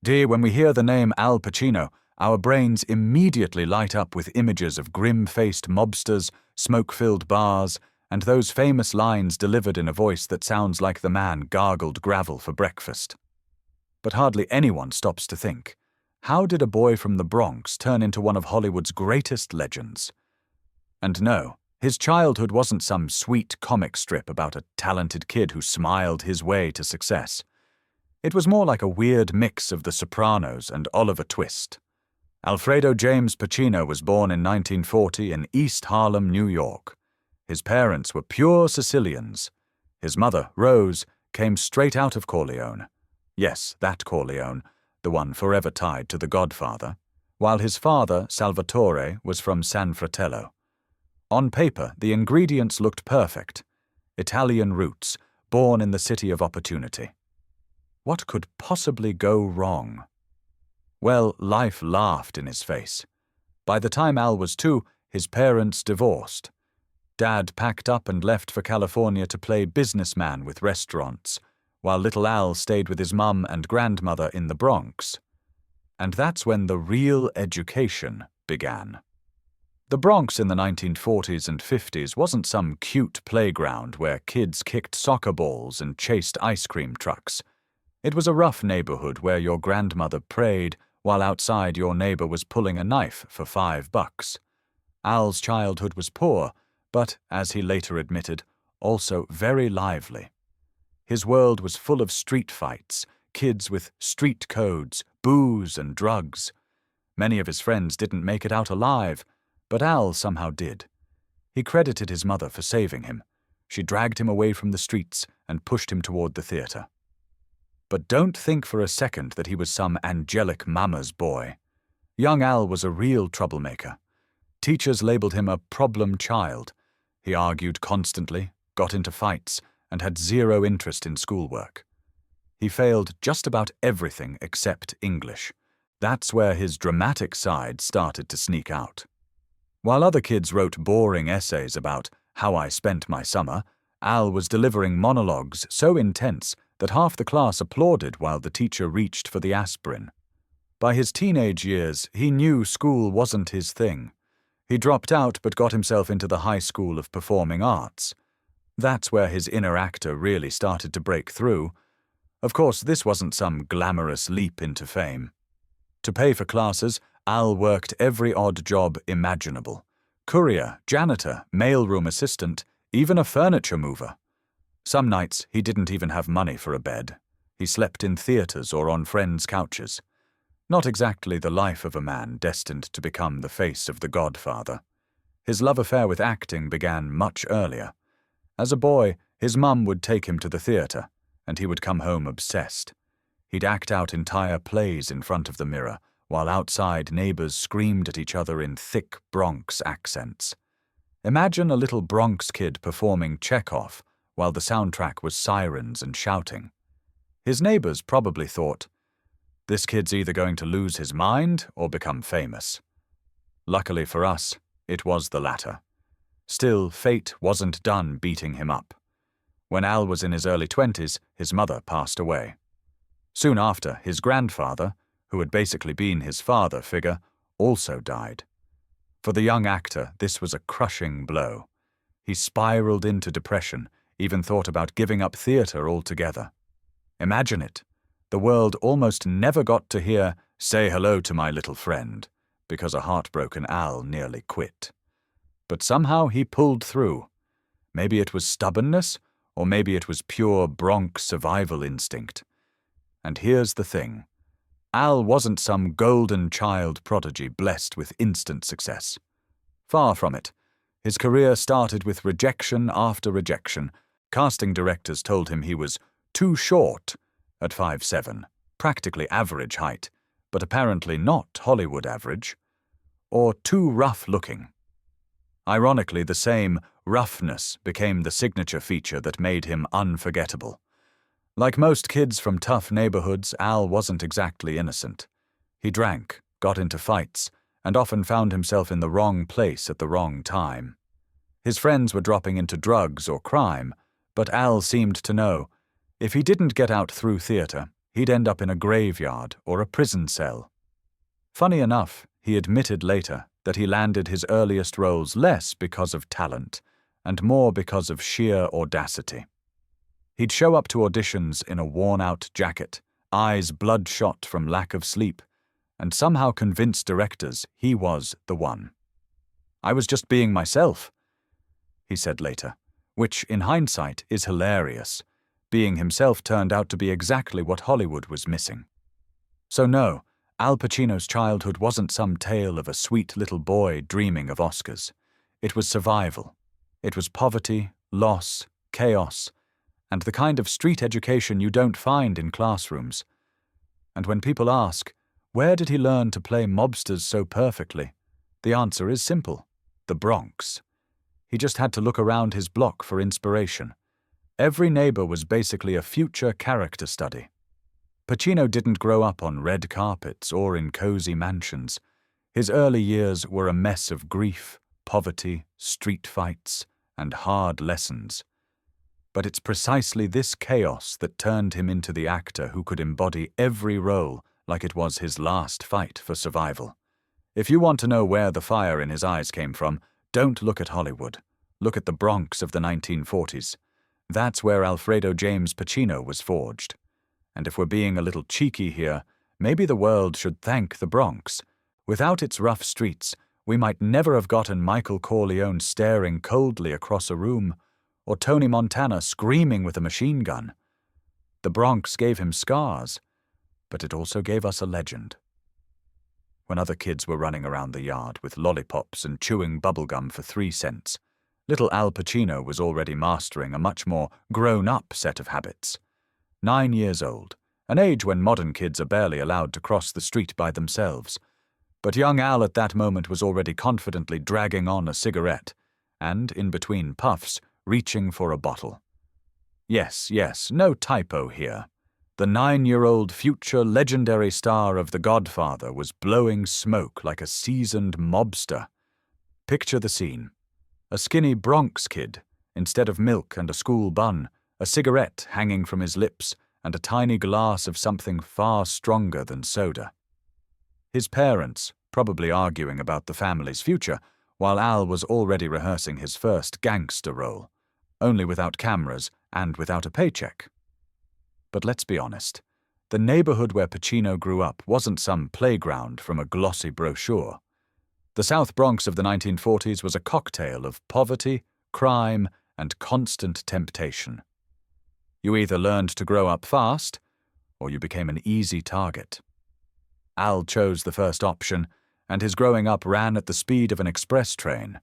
Dear, when we hear the name Al Pacino, our brains immediately light up with images of grim-faced mobsters, smoke-filled bars, and those famous lines delivered in a voice that sounds like the man gargled gravel for breakfast. But hardly anyone stops to think, how did a boy from the Bronx turn into one of Hollywood's greatest legends? And no, his childhood wasn't some sweet comic strip about a talented kid who smiled his way to success. It was more like a weird mix of The Sopranos and Oliver Twist. Alfredo James Pacino was born in 1940 in East Harlem, New York. His parents were pure Sicilians. His mother, Rose, came straight out of Corleone. Yes, that Corleone, the one forever tied to the Godfather, while his father, Salvatore, was from San Fratello. On paper, the ingredients looked perfect. Italian roots, born in the city of opportunity. What could possibly go wrong? Well, life laughed in his face. By the time Al was 2, his parents divorced. Dad packed up and left for California to play businessman with restaurants, while little Al stayed with his mum and grandmother in the Bronx. And that's when the real education began. The Bronx in the 1940s and 50s wasn't some cute playground where kids kicked soccer balls and chased ice cream trucks. It was a rough neighborhood where your grandmother prayed while outside your neighbor was pulling a knife for $5. Al's childhood was poor, but, as he later admitted, also very lively. His world was full of street fights, kids with street codes, booze and drugs. Many of his friends didn't make it out alive, but Al somehow did. He credited his mother for saving him. She dragged him away from the streets and pushed him toward the theater. But don't think for a second that he was some angelic mama's boy. Young Al was a real troublemaker. Teachers labeled him a problem child. He argued constantly, got into fights, and had zero interest in schoolwork. He failed just about everything except English. That's where his dramatic side started to sneak out. While other kids wrote boring essays about how I spent my summer, Al was delivering monologues so intense that half the class applauded while the teacher reached for the aspirin. By his teenage years, he knew school wasn't his thing. He dropped out but got himself into the High School of Performing Arts. That's where his inner actor really started to break through. Of course, this wasn't some glamorous leap into fame. To pay for classes, Al worked every odd job imaginable. Courier, janitor, mailroom assistant, even a furniture mover. Some nights he didn't even have money for a bed. He slept in theaters or on friends' couches. Not exactly the life of a man destined to become the face of The Godfather. His love affair with acting began much earlier. As a boy, his mum would take him to the theater, and he would come home obsessed. He'd act out entire plays in front of the mirror, while outside neighbors screamed at each other in thick Bronx accents. Imagine a little Bronx kid performing Chekhov, while the soundtrack was sirens and shouting. His neighbors probably thought, this kid's either going to lose his mind or become famous. Luckily for us, it was the latter. Still, fate wasn't done beating him up. When Al was in his early 20s, his mother passed away. Soon after, his grandfather, who had basically been his father figure, also died. For the young actor, this was a crushing blow. He spiraled into depression, even thought about giving up theater altogether. Imagine it. The world almost never got to hear, "Say hello to my little friend," because a heartbroken Al nearly quit. But somehow he pulled through. Maybe it was stubbornness, or maybe it was pure Bronx survival instinct. And here's the thing. Al wasn't some golden child prodigy blessed with instant success. Far from it. His career started with rejection after rejection. Casting directors told him he was too short at 5'7", practically average height, but apparently not Hollywood average, or too rough-looking. Ironically, the same roughness became the signature feature that made him unforgettable. Like most kids from tough neighborhoods, Al wasn't exactly innocent. He drank, got into fights, and often found himself in the wrong place at the wrong time. His friends were dropping into drugs or crime, but Al seemed to know, if he didn't get out through theater, he'd end up in a graveyard or a prison cell. Funny enough, he admitted later that he landed his earliest roles less because of talent and more because of sheer audacity. He'd show up to auditions in a worn-out jacket, eyes bloodshot from lack of sleep, and somehow convince directors he was the one. "I was just being myself," he said later, which, in hindsight, is hilarious. Being himself turned out to be exactly what Hollywood was missing. So no, Al Pacino's childhood wasn't some tale of a sweet little boy dreaming of Oscars. It was survival. It was poverty, loss, chaos, and the kind of street education you don't find in classrooms. And when people ask, where did he learn to play mobsters so perfectly? The answer is simple: the Bronx. He just had to look around his block for inspiration. Every neighbor was basically a future character study. Pacino didn't grow up on red carpets or in cozy mansions. His early years were a mess of grief, poverty, street fights, and hard lessons. But it's precisely this chaos that turned him into the actor who could embody every role like it was his last fight for survival. If you want to know where the fire in his eyes came from, don't look at Hollywood. Look at the Bronx of the 1940s. That's where Alfredo James Pacino was forged. And if we're being a little cheeky here, maybe the world should thank the Bronx. Without its rough streets, we might never have gotten Michael Corleone staring coldly across a room, or Tony Montana screaming with a machine gun. The Bronx gave him scars, but it also gave us a legend. When other kids were running around the yard with lollipops and chewing bubblegum for 3 cents, little Al Pacino was already mastering a much more grown-up set of habits. 9 years old, an age when modern kids are barely allowed to cross the street by themselves. But young Al at that moment was already confidently dragging on a cigarette, and, in between puffs, reaching for a bottle. Yes, no typo here. The 9-year-old future legendary star of The Godfather was blowing smoke like a seasoned mobster. Picture the scene. A skinny Bronx kid, instead of milk and a school bun, a cigarette hanging from his lips, and a tiny glass of something far stronger than soda. His parents, probably arguing about the family's future, while Al was already rehearsing his first gangster role, only without cameras and without a paycheck. But let's be honest, the neighborhood where Pacino grew up wasn't some playground from a glossy brochure. The South Bronx of the 1940s was a cocktail of poverty, crime, and constant temptation. You either learned to grow up fast, or you became an easy target. Al chose the first option, and his growing up ran at the speed of an express train.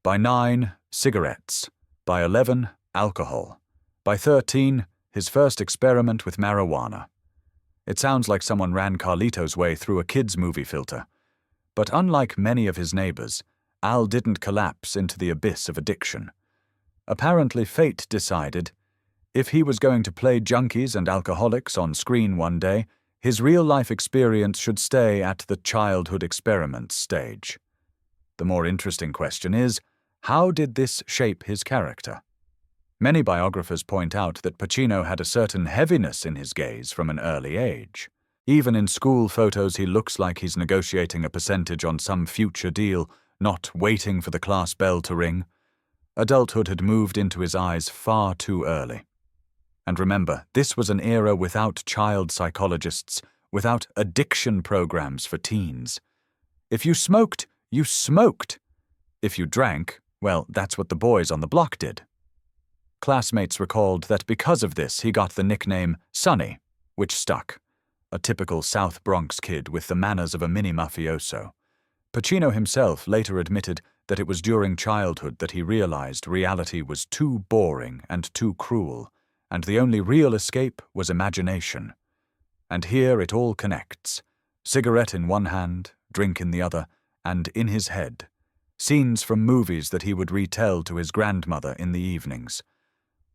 By 9, cigarettes. By 11, alcohol. By 13, his first experiment with marijuana. It sounds like someone ran Carlito's way through a kids' movie filter. But unlike many of his neighbors, Al didn't collapse into the abyss of addiction. Apparently fate decided, if he was going to play junkies and alcoholics on screen one day, his real-life experience should stay at the childhood experiment stage. The more interesting question is, how did this shape his character? Many biographers point out that Pacino had a certain heaviness in his gaze from an early age. Even in school photos he looks like he's negotiating a percentage on some future deal, not waiting for the class bell to ring. Adulthood had moved into his eyes far too early. And remember, this was an era without child psychologists, without addiction programs for teens. If you smoked, you smoked. If you drank, well, that's what the boys on the block did. Classmates recalled that because of this he got the nickname Sonny, which stuck. A typical South Bronx kid with the manners of a mini-mafioso. Pacino himself later admitted that it was during childhood that he realized reality was too boring and too cruel, and the only real escape was imagination. And here it all connects. Cigarette in one hand, drink in the other, and in his head. Scenes from movies that he would retell to his grandmother in the evenings.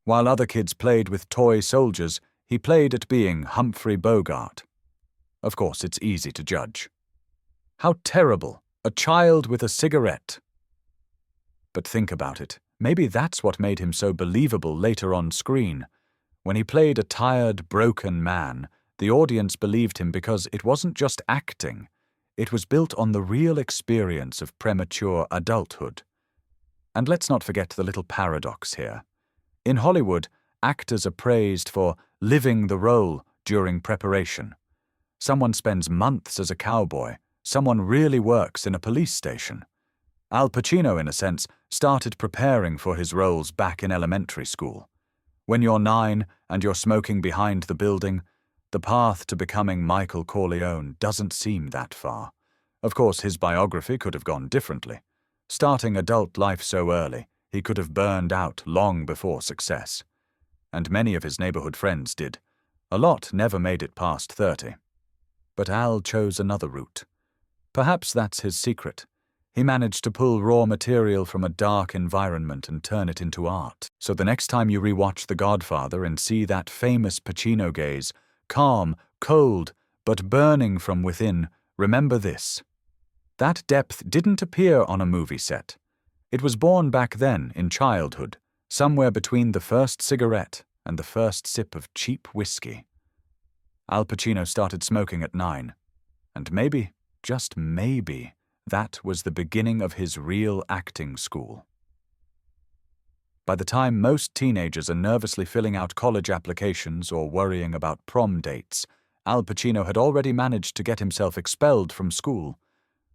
While other kids played with toy soldiers, he played at being Humphrey Bogart. Of course, it's easy to judge. How terrible, a child with a cigarette. But think about it. Maybe that's what made him so believable later on screen. When he played a tired, broken man, The audience believed him because it wasn't just acting. It was built on the real experience of premature adulthood. And let's not forget the little paradox here. In Hollywood, actors are praised for living the role during preparation. Someone spends months as a cowboy. Someone really works in a police station. Al Pacino, in a sense, started preparing for his roles back in elementary school. When you're 9 and you're smoking behind the building, the path to becoming Michael Corleone doesn't seem that far. Of course, his biography could have gone differently. Starting adult life so early, he could have burned out long before success. And many of his neighborhood friends did. A lot never made it past 30. But Al chose another route. Perhaps that's his secret. He managed to pull raw material from a dark environment and turn it into art. So the next time you rewatch The Godfather and see that famous Pacino gaze, calm, cold, but burning from within, remember this. That depth didn't appear on a movie set. It was born back then, in childhood, somewhere between the first cigarette and the first sip of cheap whiskey. Al Pacino started smoking at 9, and maybe, just maybe, that was the beginning of his real acting school. By the time most teenagers are nervously filling out college applications or worrying about prom dates, Al Pacino had already managed to get himself expelled from school.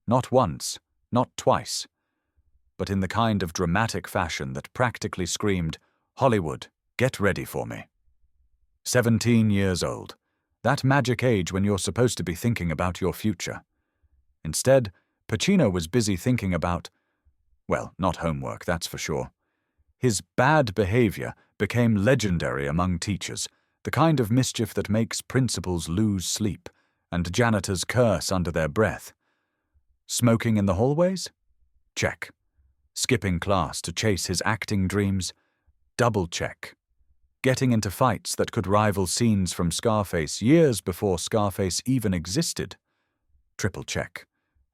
Not once, not twice, but in the kind of dramatic fashion that practically screamed, "Hollywood, get ready for me." 17 years old, that magic age when you're supposed to be thinking about your future. Instead, Pacino was busy thinking about, well, not homework, that's for sure. His bad behavior became legendary among teachers, the kind of mischief that makes principals lose sleep and janitors curse under their breath. Smoking in the hallways? Check. Skipping class to chase his acting dreams? Double check. Getting into fights that could rival scenes from Scarface years before Scarface even existed? Triple check.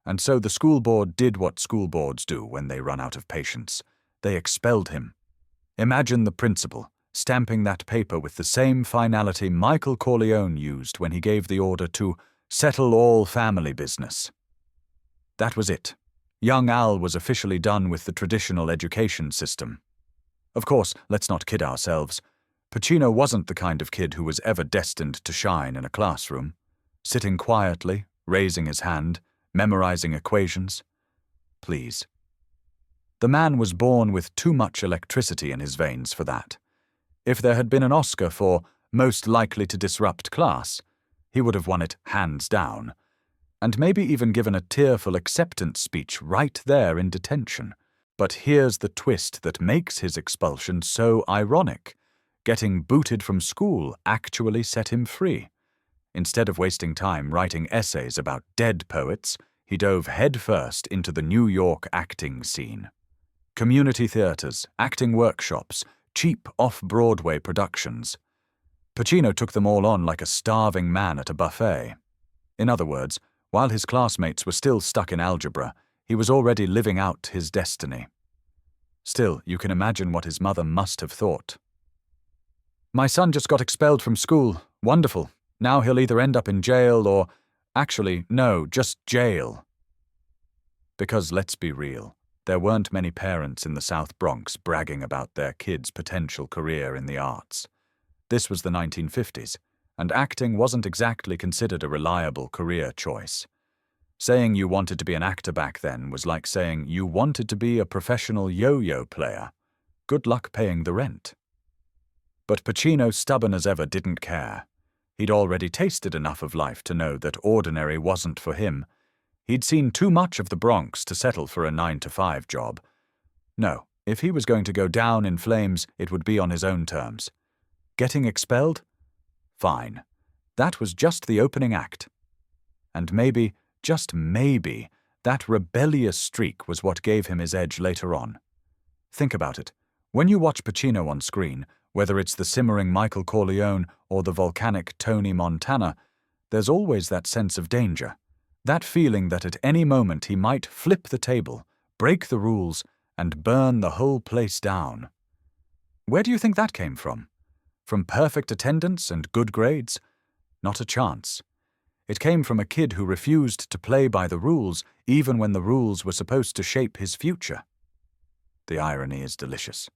And so the school board did what school boards do when they run out of patience. They expelled him. Imagine the principal stamping that paper with the same finality Michael Corleone used when he gave the order to settle all family business. That was it. Young Al was officially done with the traditional education system. Of course, let's not kid ourselves. Pacino wasn't the kind of kid who was ever destined to shine in a classroom, sitting quietly, raising his hand, memorizing equations. Please. The man was born with too much electricity in his veins for that. If there had been an Oscar for most likely to disrupt class, he would have won it hands down, and maybe even given a tearful acceptance speech right there in detention. But here's the twist that makes his expulsion so ironic. Getting booted from school actually set him free. Instead of wasting time writing essays about dead poets, he dove headfirst into the New York acting scene. Community theaters, acting workshops, cheap off-Broadway productions. Pacino took them all on like a starving man at a buffet. In other words, while his classmates were still stuck in algebra, he was already living out his destiny. Still, you can imagine what his mother must have thought. "My son just got expelled from school. Wonderful. Now he'll either end up in jail or... Actually, no, just jail." Because let's be real, there weren't many parents in the South Bronx bragging about their kid's potential career in the arts. This was the 1950s, and acting wasn't exactly considered a reliable career choice. Saying you wanted to be an actor back then was like saying you wanted to be a professional yo-yo player. Good luck paying the rent. But Pacino, stubborn as ever, didn't care. He'd already tasted enough of life to know that ordinary wasn't for him. He'd seen too much of the Bronx to settle for a 9-to-5 job. No, if he was going to go down in flames, it would be on his own terms. Getting expelled? Fine. That was just the opening act. And maybe, just maybe, that rebellious streak was what gave him his edge later on. Think about it. When you watch Pacino on screen, whether it's the simmering Michael Corleone or the volcanic Tony Montana, there's always that sense of danger. That feeling that at any moment he might flip the table, break the rules, and burn the whole place down. Where do you think that came from? From perfect attendance and good grades? Not a chance. It came from a kid who refused to play by the rules, even when the rules were supposed to shape his future. The irony is delicious.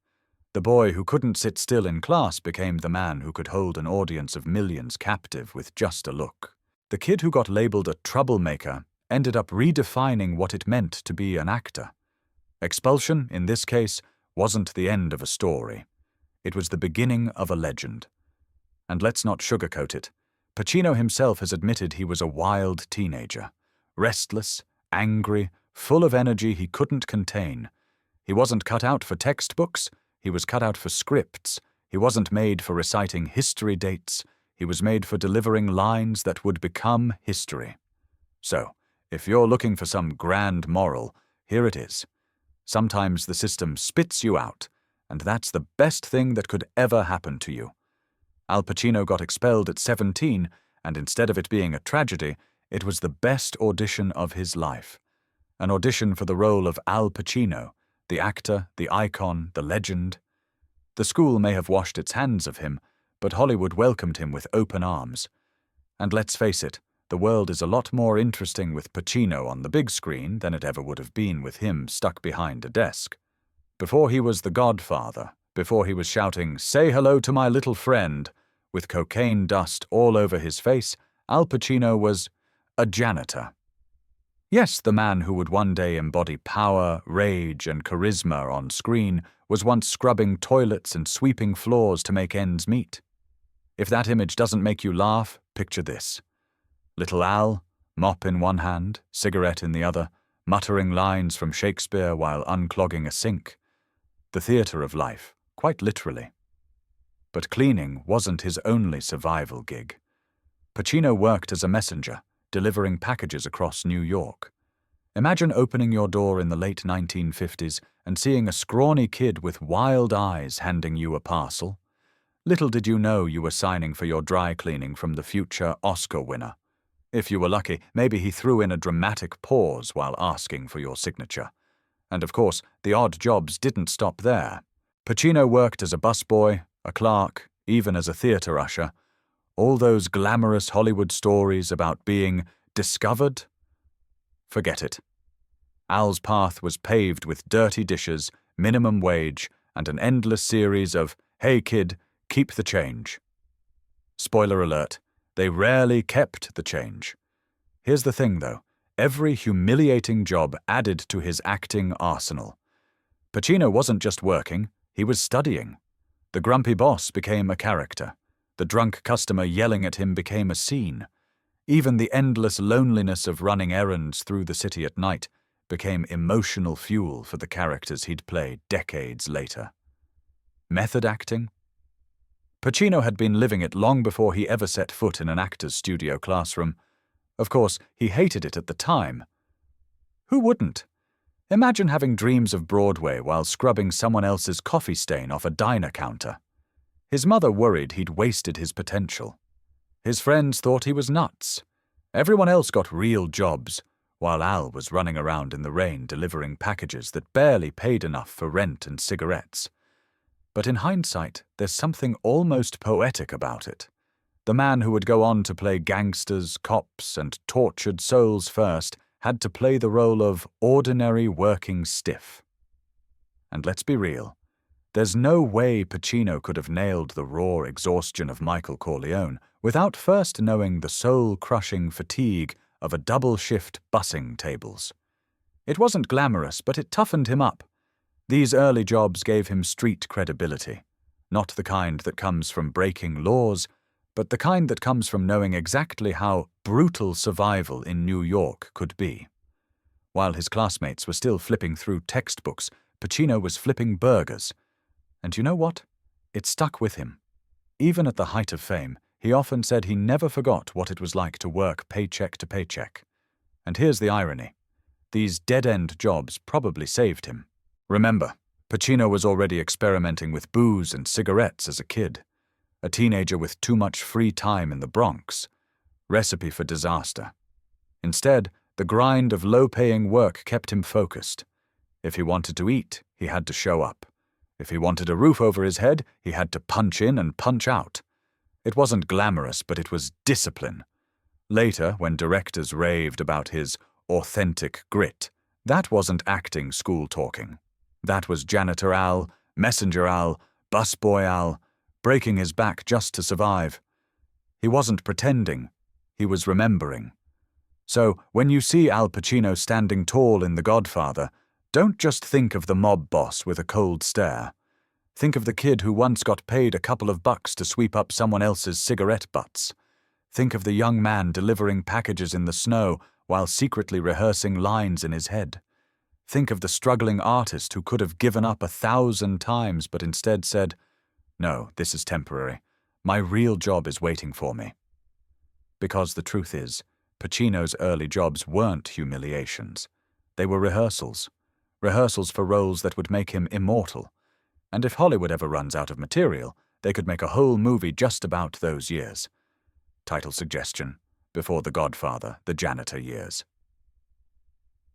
The boy who couldn't sit still in class became the man who could hold an audience of millions captive with just a look. The kid who got labeled a troublemaker ended up redefining what it meant to be an actor. Expulsion, in this case, wasn't the end of a story. It was the beginning of a legend. And let's not sugarcoat it. Pacino himself has admitted he was a wild teenager. Restless, angry, full of energy he couldn't contain. He wasn't cut out for textbooks, he was cut out for scripts. He wasn't made for reciting history dates, he was made for delivering lines that would become history. So, if you're looking for some grand moral, here it is. Sometimes the system spits you out, and that's the best thing that could ever happen to you. Al Pacino got expelled at 17, and instead of it being a tragedy, it was the best audition of his life. An audition for the role of Al Pacino, the actor, the icon, the legend. The school may have washed its hands of him, but Hollywood welcomed him with open arms. And let's face it, the world is a lot more interesting with Pacino on the big screen than it ever would have been with him stuck behind a desk. Before he was the Godfather, before he was shouting, "Say hello to my little friend," with cocaine dust all over his face, Al Pacino was a janitor. Yes, the man who would one day embody power, rage, and charisma on screen was once scrubbing toilets and sweeping floors to make ends meet. If that image doesn't make you laugh, picture this. Little Al, mop in one hand, cigarette in the other, muttering lines from Shakespeare while unclogging a sink. The theatre of life, quite literally. But cleaning wasn't his only survival gig. Pacino worked as a messenger, delivering packages across New York. Imagine opening your door in the late 1950s and seeing a scrawny kid with wild eyes handing you a parcel. Little did you know you were signing for your dry cleaning from the future Oscar winner. If you were lucky, maybe he threw in a dramatic pause while asking for your signature. And of course, the odd jobs didn't stop there. Pacino worked as a busboy, a clerk, even as a theatre usher. All those glamorous Hollywood stories about being discovered? Forget it. Al's path was paved with dirty dishes, minimum wage, and an endless series of, "Hey kid, keep the change." Spoiler alert, they rarely kept the change. Here's the thing though, every humiliating job added to his acting arsenal. Pacino wasn't just working, he was studying. The grumpy boss became a character. The drunk customer yelling at him became a scene. Even the endless loneliness of running errands through the city at night became emotional fuel for the characters he'd play decades later. Method acting? Pacino had been living it long before he ever set foot in an actor's studio classroom. Of course, he hated it at the time. Who wouldn't? Imagine having dreams of Broadway while scrubbing someone else's coffee stain off a diner counter. His mother worried he'd wasted his potential. His friends thought he was nuts. Everyone else got real jobs, while Al was running around in the rain delivering packages that barely paid enough for rent and cigarettes. But in hindsight, there's something almost poetic about it. The man who would go on to play gangsters, cops, and tortured souls first had to play the role of ordinary working stiff. And let's be real. There's no way Pacino could have nailed the raw exhaustion of Michael Corleone without first knowing the soul-crushing fatigue of a double-shift bussing tables. It wasn't glamorous, but it toughened him up. These early jobs gave him street credibility, not the kind that comes from breaking laws, but the kind that comes from knowing exactly how brutal survival in New York could be. While his classmates were still flipping through textbooks, Pacino was flipping burgers. And you know what? It stuck with him. Even at the height of fame, he often said he never forgot what it was like to work paycheck to paycheck. And here's the irony. These dead-end jobs probably saved him. Remember, Pacino was already experimenting with booze and cigarettes as a kid. A teenager with too much free time in the Bronx. Recipe for disaster. Instead, the grind of low-paying work kept him focused. If he wanted to eat, he had to show up. If he wanted a roof over his head, he had to punch in and punch out. It wasn't glamorous, but it was discipline. Later, when directors raved about his authentic grit, that wasn't acting school talking. That was Janitor Al, Messenger Al, Busboy Al, breaking his back just to survive. He wasn't pretending, he was remembering. So, when you see Al Pacino standing tall in The Godfather, don't just think of the mob boss with a cold stare. Think of the kid who once got paid a couple of bucks to sweep up someone else's cigarette butts. Think of the young man delivering packages in the snow while secretly rehearsing lines in his head. Think of the struggling artist who could have given up 1,000 times but instead said, "No, this is temporary. My real job is waiting for me." Because the truth is, Pacino's early jobs weren't humiliations. They were rehearsals. Rehearsals for roles that would make him immortal. And if Hollywood ever runs out of material, they could make a whole movie just about those years. Title suggestion: Before The Godfather, The Janitor Years.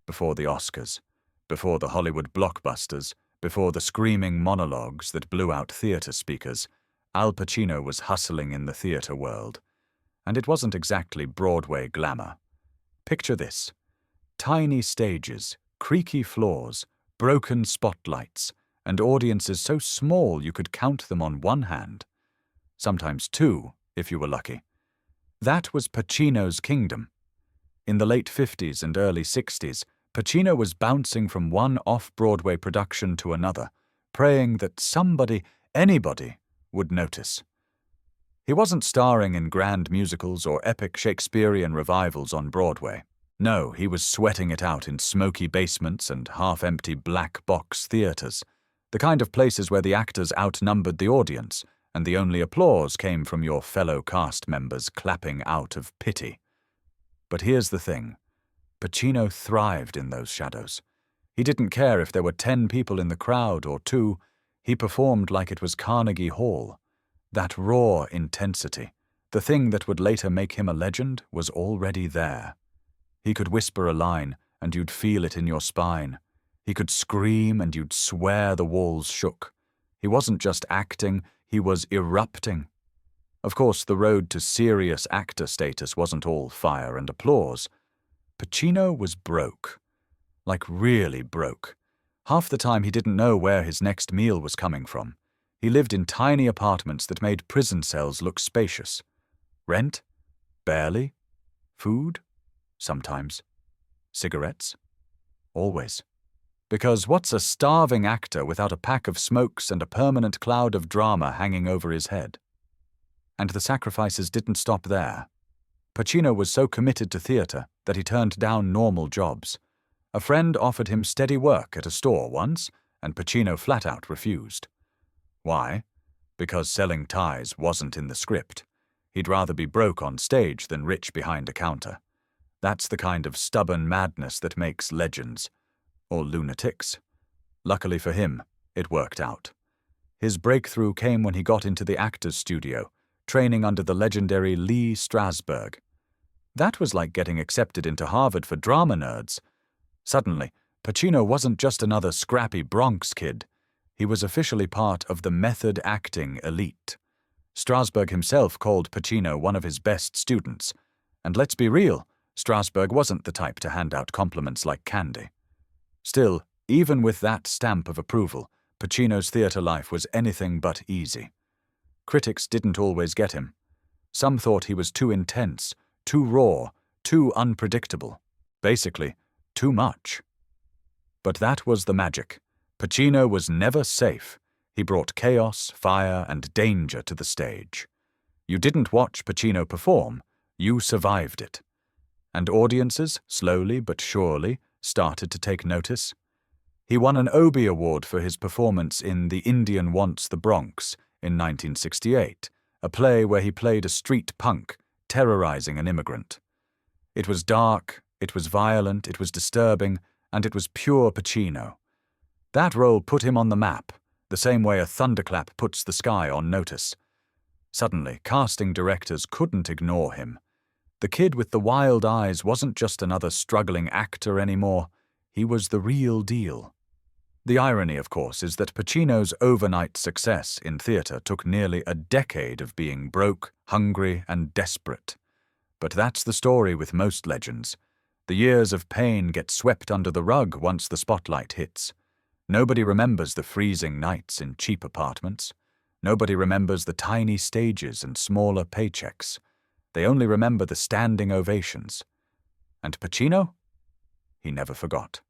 Before the Oscars, before the Hollywood blockbusters, before the screaming monologues that blew out theater speakers, Al Pacino was hustling in the theater world. And it wasn't exactly Broadway glamour. Picture this: tiny stages, creaky floors, broken spotlights, and audiences so small you could count them on one hand. Sometimes two, if you were lucky. That was Pacino's kingdom. In the late 50s and early 60s, Pacino was bouncing from one off-Broadway production to another, praying that somebody, anybody, would notice. He wasn't starring in grand musicals or epic Shakespearean revivals on Broadway. No, he was sweating it out in smoky basements and half-empty black box theaters, the kind of places where the actors outnumbered the audience, and the only applause came from your fellow cast members clapping out of pity. But here's the thing: Pacino thrived in those shadows. He didn't care if there were 10 people in the crowd or 2. He performed like it was Carnegie Hall. That raw intensity, the thing that would later make him a legend, was already there. He could whisper a line, and you'd feel it in your spine. He could scream, and you'd swear the walls shook. He wasn't just acting, he was erupting. Of course, the road to serious actor status wasn't all fire and applause. Pacino was broke. Like really broke. Half the time he didn't know where his next meal was coming from. He lived in tiny apartments that made prison cells look spacious. Rent? Barely. Food? Sometimes. Cigarettes? Always. Because what's a starving actor without a pack of smokes and a permanent cloud of drama hanging over his head? And the sacrifices didn't stop there. Pacino was so committed to theater that he turned down normal jobs. A friend offered him steady work at a store once, and Pacino flat out refused. Why? Because selling ties wasn't in the script. He'd rather be broke on stage than rich behind a counter. That's the kind of stubborn madness that makes legends. Or lunatics. Luckily for him, it worked out. His breakthrough came when he got into the actor's studio, training under the legendary Lee Strasberg. That was like getting accepted into Harvard for drama nerds. Suddenly, Pacino wasn't just another scrappy Bronx kid. He was officially part of the method acting elite. Strasberg himself called Pacino one of his best students. And let's be real, Strasberg wasn't the type to hand out compliments like candy. Still, even with that stamp of approval, Pacino's theater life was anything but easy. Critics didn't always get him. Some thought he was too intense, too raw, too unpredictable. Basically, too much. But that was the magic. Pacino was never safe. He brought chaos, fire, and danger to the stage. You didn't watch Pacino perform, you survived it. And audiences, slowly but surely, started to take notice. He won an Obie Award for his performance in The Indian Wants the Bronx in 1968, a play where he played a street punk, terrorizing an immigrant. It was dark, it was violent, it was disturbing, and it was pure Pacino. That role put him on the map, the same way a thunderclap puts the sky on notice. Suddenly, casting directors couldn't ignore him. The kid with the wild eyes wasn't just another struggling actor anymore. He was the real deal. The irony, of course, is that Pacino's overnight success in theater took nearly a decade of being broke, hungry, and desperate. But that's the story with most legends. The years of pain get swept under the rug once the spotlight hits. Nobody remembers the freezing nights in cheap apartments. Nobody remembers the tiny stages and smaller paychecks. They only remember the standing ovations. And Pacino? He never forgot.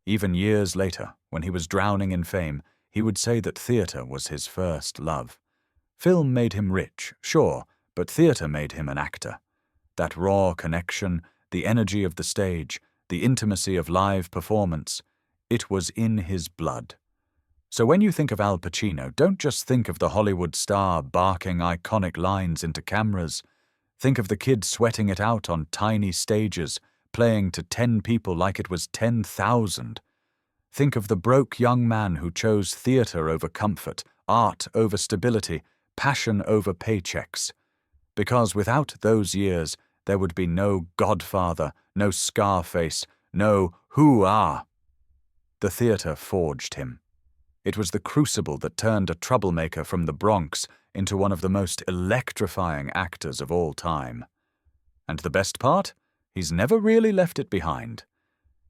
Even years later, when he was drowning in fame, he would say that theater was his first love. Film made him rich, sure, but theater made him an actor. That raw connection, the energy of the stage, the intimacy of live performance, it was in his blood. So when you think of Al Pacino, don't just think of the Hollywood star barking iconic lines into cameras. Think of the kid sweating it out on tiny stages, playing to 10 people like it was 10,000. Think of the broke young man who chose theater over comfort, art over stability, passion over paychecks. Because without those years, there would be no Godfather, no Scarface, no Who-ah. The theater forged him. It was the crucible that turned a troublemaker from the Bronx into one of the most electrifying actors of all time. And the best part? He's never really left it behind.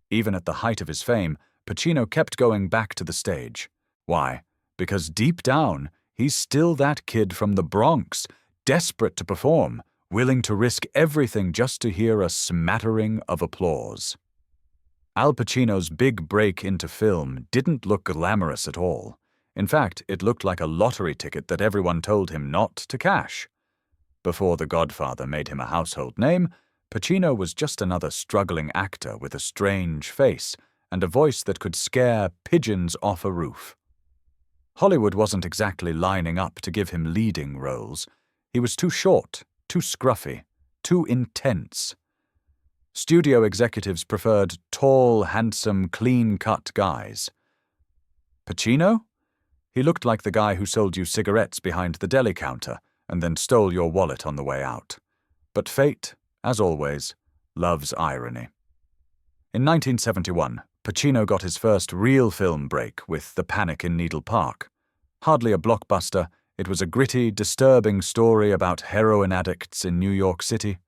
Even at the height of his fame, Pacino kept going back to the stage. Why? Because deep down, he's still that kid from the Bronx, desperate to perform, willing to risk everything just to hear a smattering of applause. Al Pacino's big break into film didn't look glamorous at all. In fact, it looked like a lottery ticket that everyone told him not to cash. Before The Godfather made him a household name, Pacino was just another struggling actor with a strange face and a voice that could scare pigeons off a roof. Hollywood wasn't exactly lining up to give him leading roles. He was too short, too scruffy, too intense. Studio executives preferred tall, handsome, clean-cut guys. Pacino? He looked like the guy who sold you cigarettes behind the deli counter and then stole your wallet on the way out. But fate, as always, loves irony. In 1971, Pacino got his first real film break with The Panic in Needle Park. Hardly a blockbuster, it was a gritty, disturbing story about heroin addicts in New York City.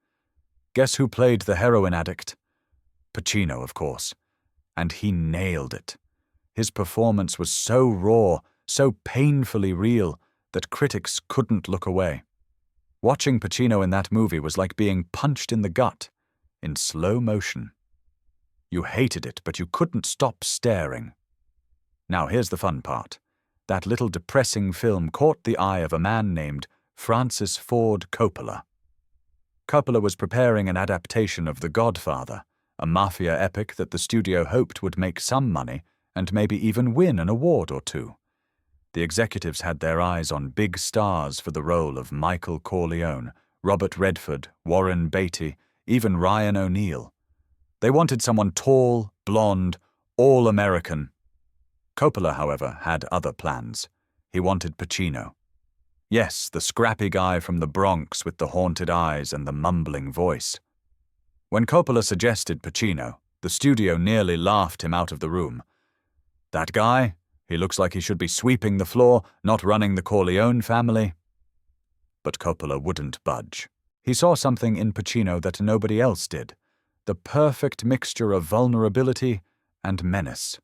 Guess who played the heroin addict? Pacino, of course. And he nailed it. His performance was so raw, so painfully real, that critics couldn't look away. Watching Pacino in that movie was like being punched in the gut, in slow motion. You hated it, but you couldn't stop staring. Now here's the fun part. That little depressing film caught the eye of a man named Francis Ford Coppola. Coppola was preparing an adaptation of The Godfather, a mafia epic that the studio hoped would make some money and maybe even win an award or two. The executives had their eyes on big stars for the role of Michael Corleone, Robert Redford, Warren Beatty, even Ryan O'Neal. They wanted someone tall, blonde, all-American. Coppola, however, had other plans. He wanted Pacino. Yes, the scrappy guy from the Bronx with the haunted eyes and the mumbling voice. When Coppola suggested Pacino, the studio nearly laughed him out of the room. That guy? He looks like he should be sweeping the floor, not running the Corleone family. But Coppola wouldn't budge. He saw something in Pacino that nobody else did. The perfect mixture of vulnerability and menace.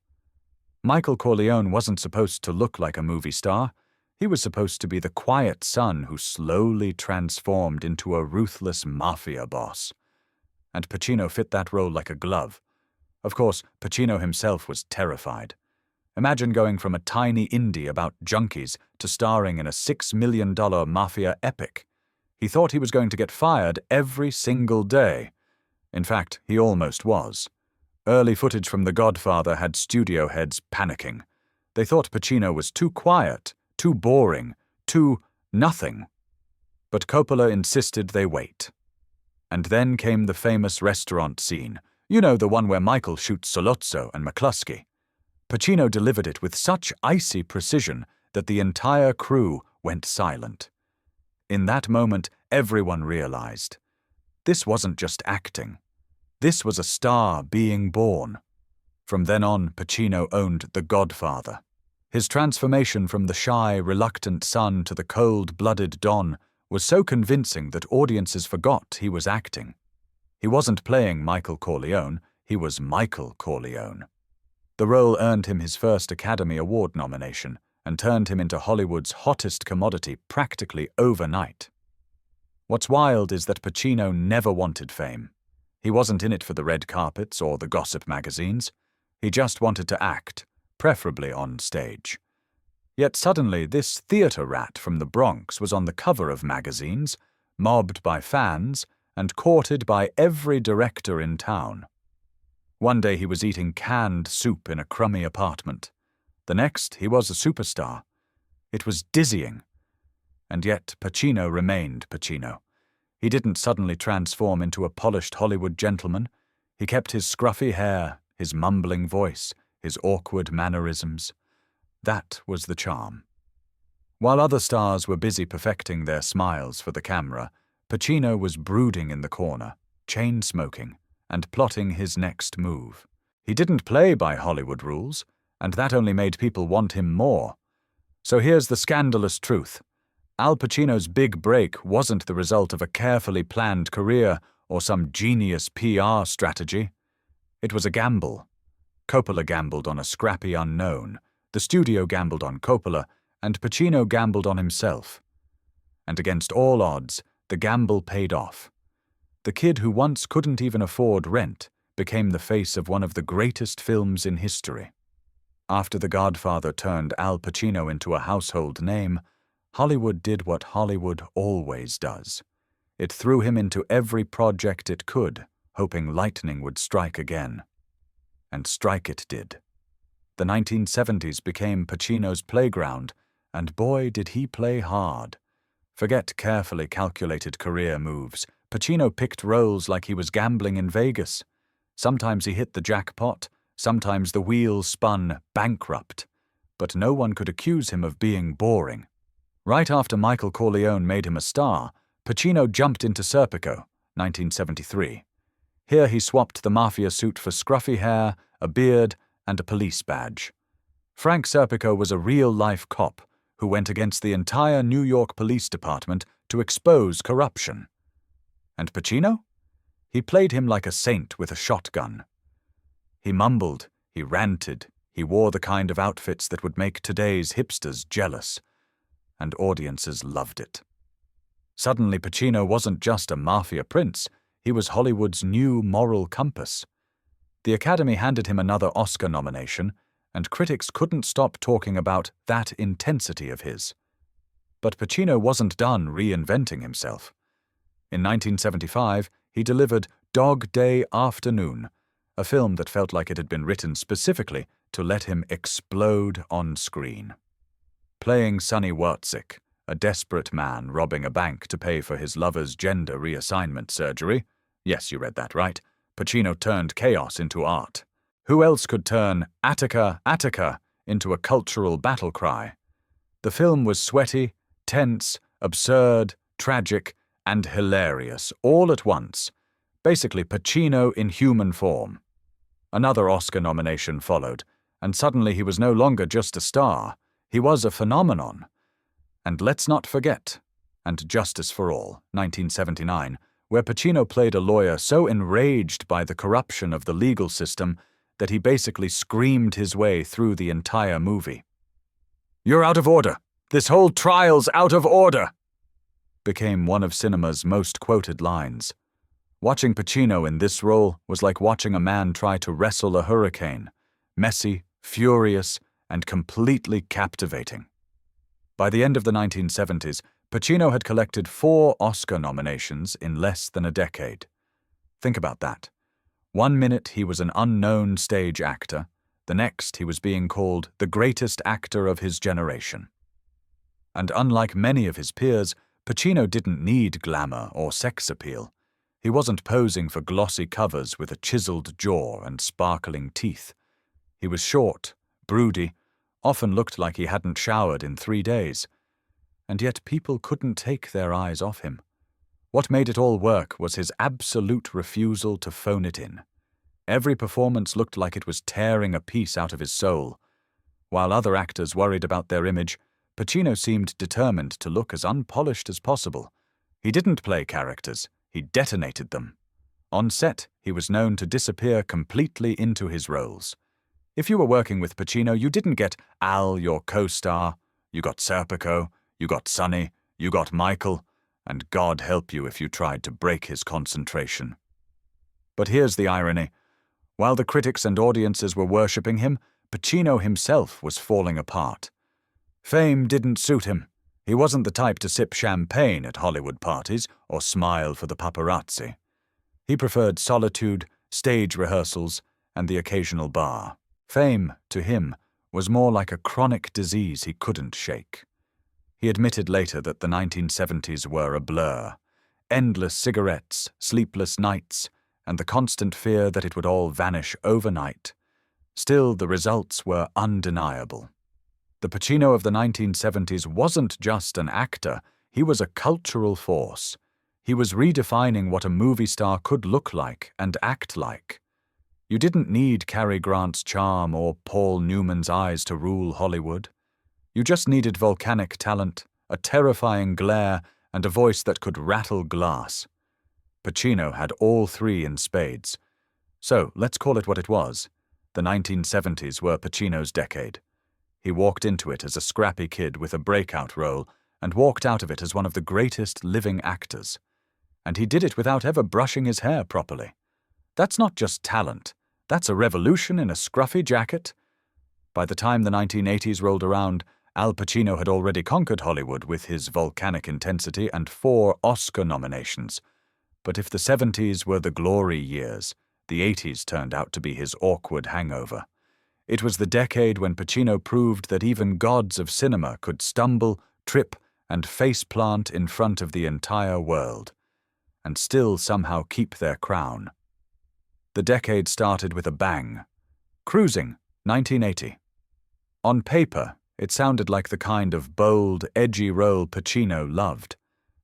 Michael Corleone wasn't supposed to look like a movie star. He was supposed to be the quiet son who slowly transformed into a ruthless mafia boss. And Pacino fit that role like a glove. Of course, Pacino himself was terrified. Imagine going from a tiny indie about junkies to starring in a $6 million mafia epic. He thought he was going to get fired every single day. In fact, he almost was. Early footage from The Godfather had studio heads panicking. They thought Pacino was too quiet, too boring, too nothing. But Coppola insisted they wait. And then came the famous restaurant scene. You know, the one where Michael shoots Sollozzo and McCluskey. Pacino delivered it with such icy precision that the entire crew went silent. In that moment, everyone realized. This wasn't just acting. This was a star being born. From then on, Pacino owned The Godfather. His transformation from the shy, reluctant son to the cold-blooded Don was so convincing that audiences forgot he was acting. He wasn't playing Michael Corleone, he was Michael Corleone. The role earned him his first Academy Award nomination and turned him into Hollywood's hottest commodity practically overnight. What's wild is that Pacino never wanted fame. He wasn't in it for the red carpets or the gossip magazines. He just wanted to act, preferably on stage. Yet suddenly this theater rat from the Bronx was on the cover of magazines, mobbed by fans, and courted by every director in town. One day he was eating canned soup in a crummy apartment. The next, he was a superstar. It was dizzying. And yet Pacino remained Pacino. He didn't suddenly transform into a polished Hollywood gentleman. He kept his scruffy hair, his mumbling voice, his awkward mannerisms. That was the charm. While other stars were busy perfecting their smiles for the camera, Pacino was brooding in the corner, chain-smoking, and plotting his next move. He didn't play by Hollywood rules, and that only made people want him more. So here's the scandalous truth. Al Pacino's big break wasn't the result of a carefully planned career or some genius PR strategy. It was a gamble. Coppola gambled on a scrappy unknown, the studio gambled on Coppola, and Pacino gambled on himself. And against all odds, the gamble paid off. The kid who once couldn't even afford rent became the face of one of the greatest films in history. After The Godfather turned Al Pacino into a household name, Hollywood did what Hollywood always does. It threw him into every project it could, hoping lightning would strike again. And strike it did. The 1970s became Pacino's playground, and boy did he play hard. Forget carefully calculated career moves. Pacino picked roles like he was gambling in Vegas. Sometimes he hit the jackpot, sometimes the wheel spun bankrupt. But no one could accuse him of being boring. Right after Michael Corleone made him a star, Pacino jumped into Serpico, 1973. Here he swapped the mafia suit for scruffy hair, a beard, and a police badge. Frank Serpico was a real-life cop who went against the entire New York Police Department to expose corruption. And Pacino? He played him like a saint with a shotgun. He mumbled, he ranted, he wore the kind of outfits that would make today's hipsters jealous. And audiences loved it. Suddenly Pacino wasn't just a mafia prince, he was Hollywood's new moral compass. The Academy handed him another Oscar nomination, and critics couldn't stop talking about that intensity of his. But Pacino wasn't done reinventing himself. In 1975, he delivered Dog Day Afternoon, a film that felt like it had been written specifically to let him explode on screen. Playing Sonny Wartzik, a desperate man robbing a bank to pay for his lover's gender reassignment surgery, yes, you read that right, Pacino turned chaos into art. Who else could turn Attica, Attica into a cultural battle cry? The film was sweaty, tense, absurd, tragic, and hilarious all at once. Basically Pacino in human form. Another Oscar nomination followed, and suddenly he was no longer just a star. He was a phenomenon. And let's not forget, And Justice for All, 1979, where Pacino played a lawyer so enraged by the corruption of the legal system that he basically screamed his way through the entire movie. "You're out of order! This whole trial's out of order!" became one of cinema's most quoted lines. Watching Pacino in this role was like watching a man try to wrestle a hurricane, messy, furious, and completely captivating. By the end of the 1970s, Pacino had collected 4 Oscar nominations in less than a decade. Think about that. One minute he was an unknown stage actor, the next he was being called the greatest actor of his generation. And unlike many of his peers, Pacino didn't need glamour or sex appeal. He wasn't posing for glossy covers with a chiseled jaw and sparkling teeth. He was short, broody, often looked like he hadn't showered in 3 days. And yet people couldn't take their eyes off him. What made it all work was his absolute refusal to phone it in. Every performance looked like it was tearing a piece out of his soul. While other actors worried about their image, Pacino seemed determined to look as unpolished as possible, He didn't play characters, he detonated them. On set, he was known to disappear completely into his roles. If you were working with Pacino, you didn't get Al, your co-star. You got Serpico, you got Sonny, you got Michael, and God help you if you tried to break his concentration. But here's the irony. While the critics and audiences were worshipping him, Pacino himself was falling apart. Fame didn't suit him. He wasn't the type to sip champagne at Hollywood parties or smile for the paparazzi. He preferred solitude, stage rehearsals, and the occasional bar. Fame, to him, was more like a chronic disease he couldn't shake. He admitted later that the 1970s were a blur. Endless cigarettes, sleepless nights, and the constant fear that it would all vanish overnight. Still, the results were undeniable. The Pacino of the 1970s wasn't just an actor, he was a cultural force. He was redefining what a movie star could look like and act like. You didn't need Cary Grant's charm or Paul Newman's eyes to rule Hollywood. You just needed volcanic talent, a terrifying glare, and a voice that could rattle glass. Pacino had all three in spades. So, let's call it what it was. The 1970s were Pacino's decade. He walked into it as a scrappy kid with a breakout role and walked out of it as one of the greatest living actors. And he did it without ever brushing his hair properly. That's not just talent. That's a revolution in a scruffy jacket. By the time the 1980s rolled around, Al Pacino had already conquered Hollywood with his volcanic intensity and 4 Oscar nominations. But if the 70s were the glory years, the 80s turned out to be his awkward hangover. It was the decade when Pacino proved that even gods of cinema could stumble, trip, and faceplant in front of the entire world, and still somehow keep their crown. The decade started with a bang. Cruising, 1980. On paper, it sounded like the kind of bold, edgy role Pacino loved,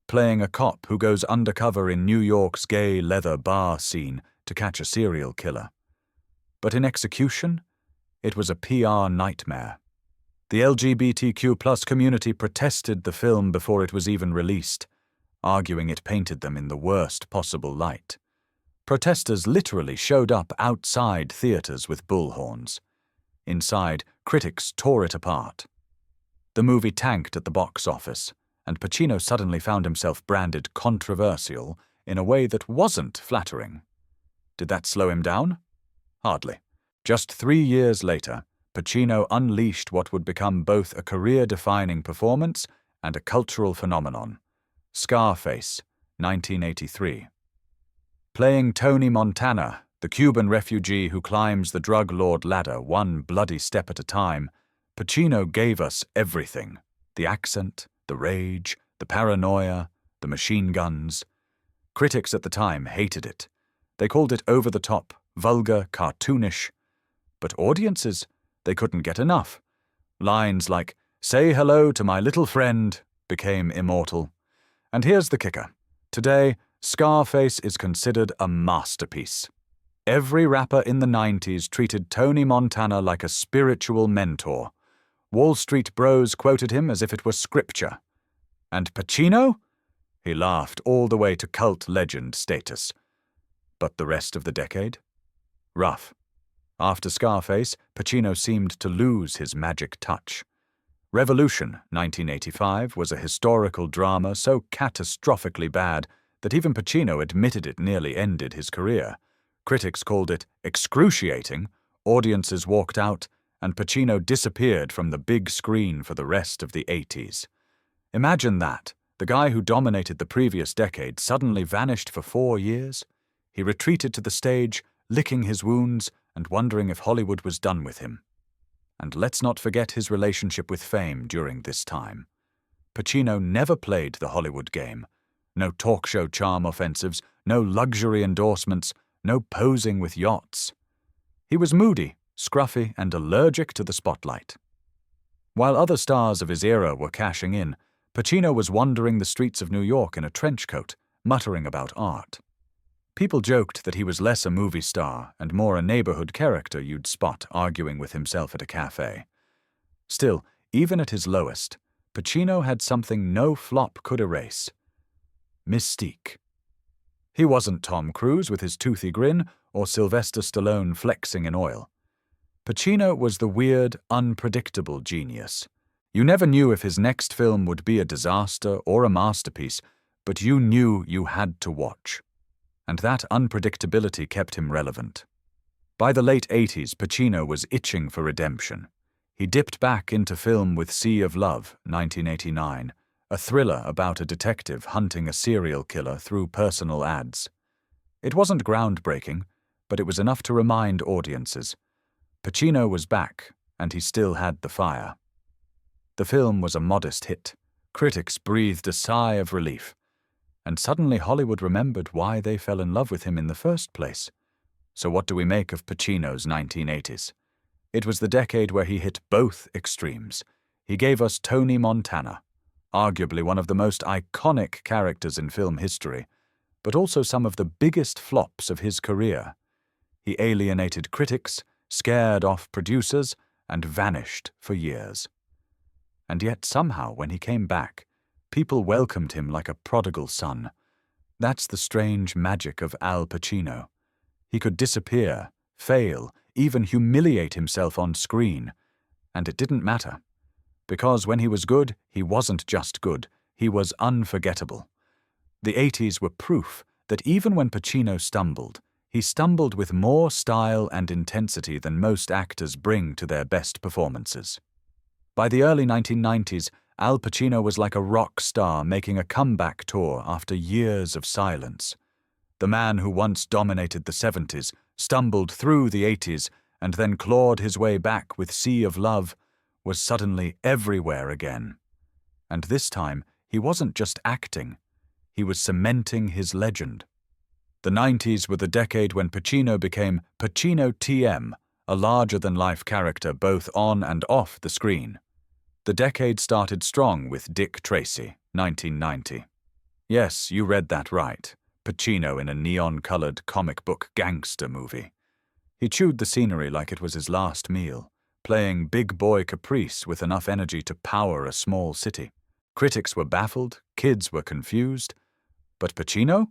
playing a cop who goes undercover in New York's gay leather bar scene to catch a serial killer. But in execution, it was a PR nightmare. The LGBTQ+ community protested the film before it was even released, arguing it painted them in the worst possible light. Protesters literally showed up outside theaters with bullhorns. Inside, critics tore it apart. The movie tanked at the box office, and Pacino suddenly found himself branded controversial in a way that wasn't flattering. Did that slow him down? Hardly. Just 3 years later, Pacino unleashed what would become both a career-defining performance and a cultural phenomenon. Scarface, 1983. Playing Tony Montana, the Cuban refugee who climbs the drug lord ladder one bloody step at a time, Pacino gave us everything. The accent, the rage, the paranoia, the machine guns. Critics at the time hated it. They called it over-the-top, vulgar, cartoonish. But audiences, they couldn't get enough. Lines like, "Say hello to my little friend," became immortal. And here's the kicker. Today, Scarface is considered a masterpiece. Every rapper in the 90s treated Tony Montana like a spiritual mentor. Wall Street bros quoted him as if it were scripture. And Pacino? He laughed all the way to cult legend status. But the rest of the decade? Rough. After Scarface, Pacino seemed to lose his magic touch. Revolution, 1985, was a historical drama so catastrophically bad that even Pacino admitted it nearly ended his career. Critics called it excruciating, audiences walked out, and Pacino disappeared from the big screen for the rest of the 80s. Imagine that. The guy who dominated the previous decade suddenly vanished for 4 years. He retreated to the stage, licking his wounds and wondering if Hollywood was done with him. And let's not forget his relationship with fame during this time. Pacino never played the Hollywood game. No talk show charm offensives, no luxury endorsements, no posing with yachts. He was moody, scruffy, and allergic to the spotlight. While other stars of his era were cashing in, Pacino was wandering the streets of New York in a trench coat, muttering about art. People joked that he was less a movie star and more a neighborhood character you'd spot arguing with himself at a cafe. Still, even at his lowest, Pacino had something no flop could erase. mystique. He wasn't Tom Cruise with his toothy grin or Sylvester Stallone flexing in oil. Pacino was the weird, unpredictable genius. You never knew if his next film would be a disaster or a masterpiece, but you knew you had to watch. And that unpredictability kept him relevant. By the late 80s, Pacino was itching for redemption. He dipped back into film with Sea of Love, 1989, a thriller about a detective hunting a serial killer through personal ads. It wasn't groundbreaking, but it was enough to remind audiences. Pacino was back, and he still had the fire. The film was a modest hit. Critics breathed a sigh of relief. And suddenly Hollywood remembered why they fell in love with him in the first place. So what do we make of Pacino's 1980s? It was the decade where he hit both extremes. He gave us Tony Montana, arguably one of the most iconic characters in film history, but also some of the biggest flops of his career. He alienated critics, scared off producers, and vanished for years. And yet somehow, when he came back, people welcomed him like a prodigal son. That's the strange magic of Al Pacino. He could disappear, fail, even humiliate himself on screen, and it didn't matter. Because when he was good, he wasn't just good, he was unforgettable. The 80s were proof that even when Pacino stumbled, he stumbled with more style and intensity than most actors bring to their best performances. By the early 1990s, Al Pacino was like a rock star making a comeback tour after years of silence. The man who once dominated the 70s, stumbled through the 80s, and then clawed his way back with Sea of Love, was suddenly everywhere again. And this time, he wasn't just acting. He was cementing his legend. The 90s were the decade when Pacino became Pacino TM, a larger-than-life character both on and off the screen. The decade started strong with Dick Tracy, 1990. Yes, you read that right. Pacino in a neon-colored comic book gangster movie. He chewed the scenery like it was his last meal, playing big boy caprice with enough energy to power a small city. Critics were baffled, kids were confused. But Pacino?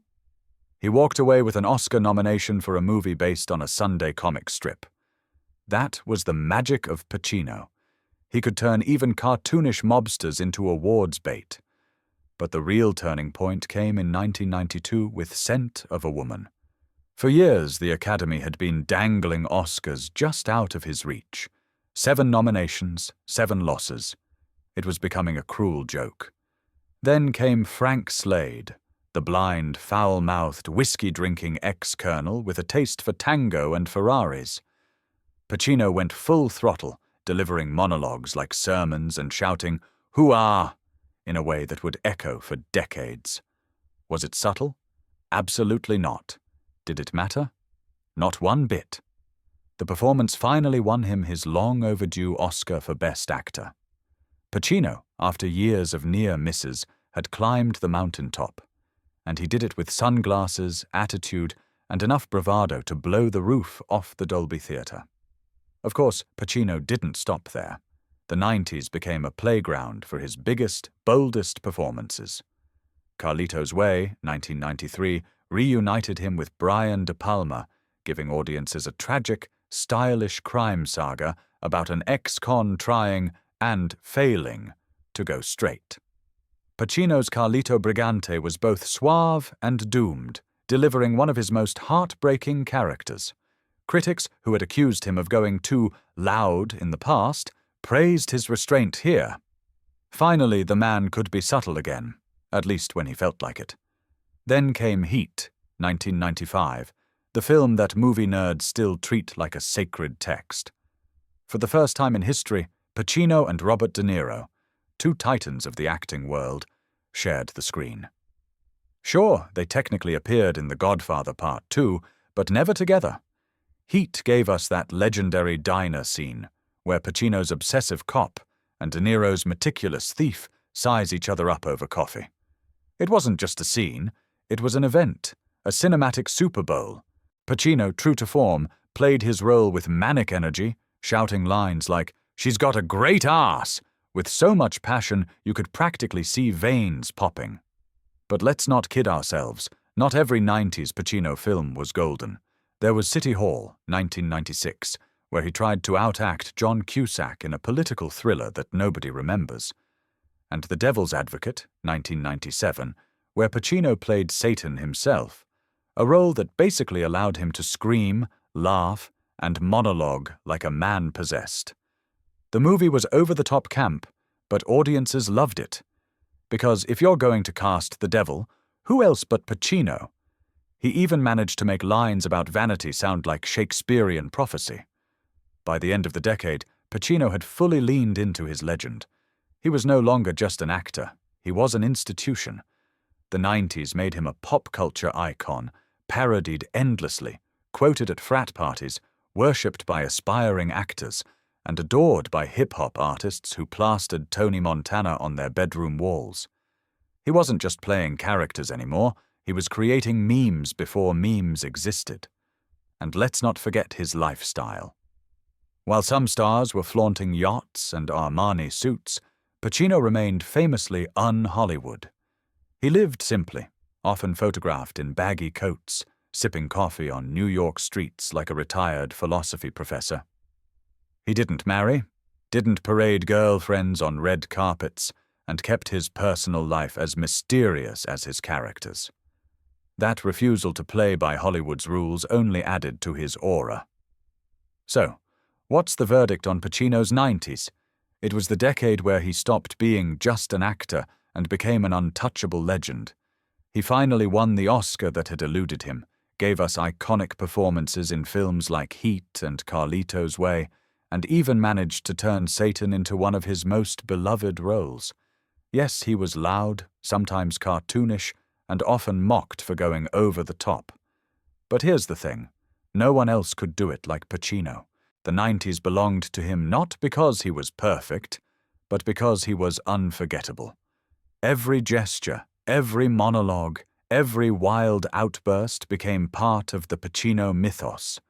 He walked away with an Oscar nomination for a movie based on a Sunday comic strip. That was the magic of Pacino. He could turn even cartoonish mobsters into awards bait. But the real turning point came in 1992 with Scent of a Woman. For years, the Academy had been dangling Oscars just out of his reach. 7 nominations, 7 losses. It was becoming a cruel joke. Then came Frank Slade, the blind, foul-mouthed, whiskey-drinking ex-colonel with a taste for tango and Ferraris. Pacino went full throttle, delivering monologues like sermons and shouting, "Hoo-ah!" in a way that would echo for decades. Was it subtle? Absolutely not. Did it matter? Not one bit. The performance finally won him his long-overdue Oscar for Best Actor. Pacino, after years of near misses, had climbed the mountaintop, and he did it with sunglasses, attitude, and enough bravado to blow the roof off the Dolby Theatre. Of course, Pacino didn't stop there. The 90s became a playground for his biggest, boldest performances. Carlito's Way, 1993, reunited him with Brian De Palma, giving audiences a tragic, stylish crime saga about an ex-con trying, and failing, to go straight. Pacino's Carlito Brigante was both suave and doomed, delivering one of his most heartbreaking characters. Critics who had accused him of going too loud in the past praised his restraint here. Finally, the man could be subtle again, at least when he felt like it. Then came Heat, 1995, the film that movie nerds still treat like a sacred text. For the first time in history, Pacino and Robert De Niro, 2 titans of the acting world, shared the screen. Sure, they technically appeared in The Godfather Part 2, but never together. Heat gave us that legendary diner scene, where Pacino's obsessive cop and De Niro's meticulous thief size each other up over coffee. It wasn't just a scene, it was an event, a cinematic Super Bowl. Pacino, true to form, played his role with manic energy, shouting lines like, "She's got a great ass," with so much passion you could practically see veins popping. But let's not kid ourselves. Not every 90s Pacino film was golden. There was City Hall, 1996, where he tried to outact John Cusack in a political thriller that nobody remembers. And The Devil's Advocate, 1997, where Pacino played Satan himself, a role that basically allowed him to scream, laugh, and monologue like a man possessed. The movie was over-the-top camp, but audiences loved it. Because if you're going to cast the devil, who else but Pacino? He even managed to make lines about vanity sound like Shakespearean prophecy. By the end of the decade, Pacino had fully leaned into his legend. He was no longer just an actor, he was an institution. The 90s made him a pop culture icon, parodied endlessly, quoted at frat parties, worshipped by aspiring actors, and adored by hip-hop artists who plastered Tony Montana on their bedroom walls. He wasn't just playing characters anymore, he was creating memes before memes existed. And let's not forget his lifestyle. While some stars were flaunting yachts and Armani suits, Pacino remained famously un-Hollywood. He lived simply, often photographed in baggy coats, sipping coffee on New York streets like a retired philosophy professor. He didn't marry, didn't parade girlfriends on red carpets, and kept his personal life as mysterious as his characters. That refusal to play by Hollywood's rules only added to his aura. So, what's the verdict on Pacino's 90s? It was the decade where he stopped being just an actor and became an untouchable legend. He finally won the Oscar that had eluded him, gave us iconic performances in films like Heat and Carlito's Way, and even managed to turn Satan into one of his most beloved roles. Yes, he was loud, sometimes cartoonish, and often mocked for going over the top. But here's the thing, no one else could do it like Pacino. The 90s belonged to him not because he was perfect, but because he was unforgettable. Every gesture, every monologue, every wild outburst became part of the Pacino mythos.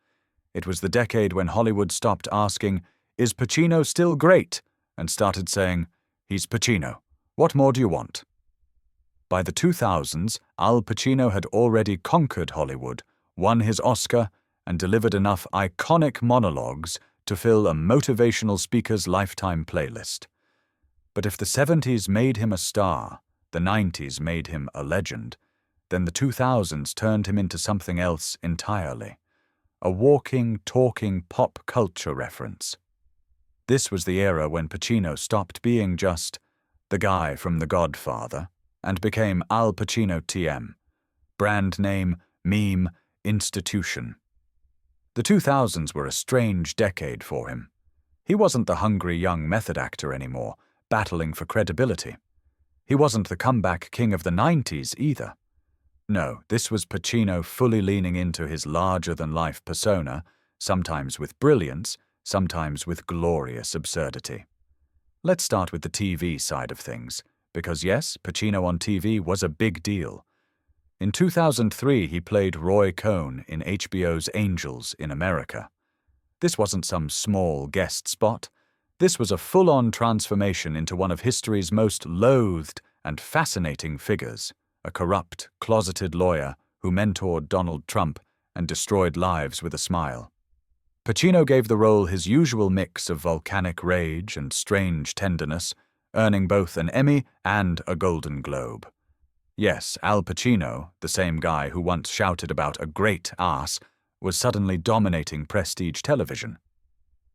It was the decade when Hollywood stopped asking, "Is Pacino still great?" and started saying, "He's Pacino. What more do you want?" By the 2000s, Al Pacino had already conquered Hollywood, won his Oscar, and delivered enough iconic monologues to fill a motivational speaker's lifetime playlist. But if the 70s made him a star, the 90s made him a legend, then the 2000s turned him into something else entirely. A walking, talking pop culture reference. This was the era when Pacino stopped being just the guy from The Godfather and became Al Pacino TM. Brand name, meme, institution. The 2000s were a strange decade for him. He wasn't the hungry young method actor anymore, battling for credibility. He wasn't the comeback king of the 90s either. No, this was Pacino fully leaning into his larger-than-life persona, sometimes with brilliance, sometimes with glorious absurdity. Let's start with the TV side of things, because yes, Pacino on TV was a big deal. In 2003, he played Roy Cohn in HBO's Angels in America. This wasn't some small guest spot. This was a full-on transformation into one of history's most loathed and fascinating figures, a corrupt, closeted lawyer who mentored Donald Trump and destroyed lives with a smile. Pacino gave the role his usual mix of volcanic rage and strange tenderness, earning both an Emmy and a Golden Globe. Yes, Al Pacino, the same guy who once shouted about a great ass, was suddenly dominating prestige television.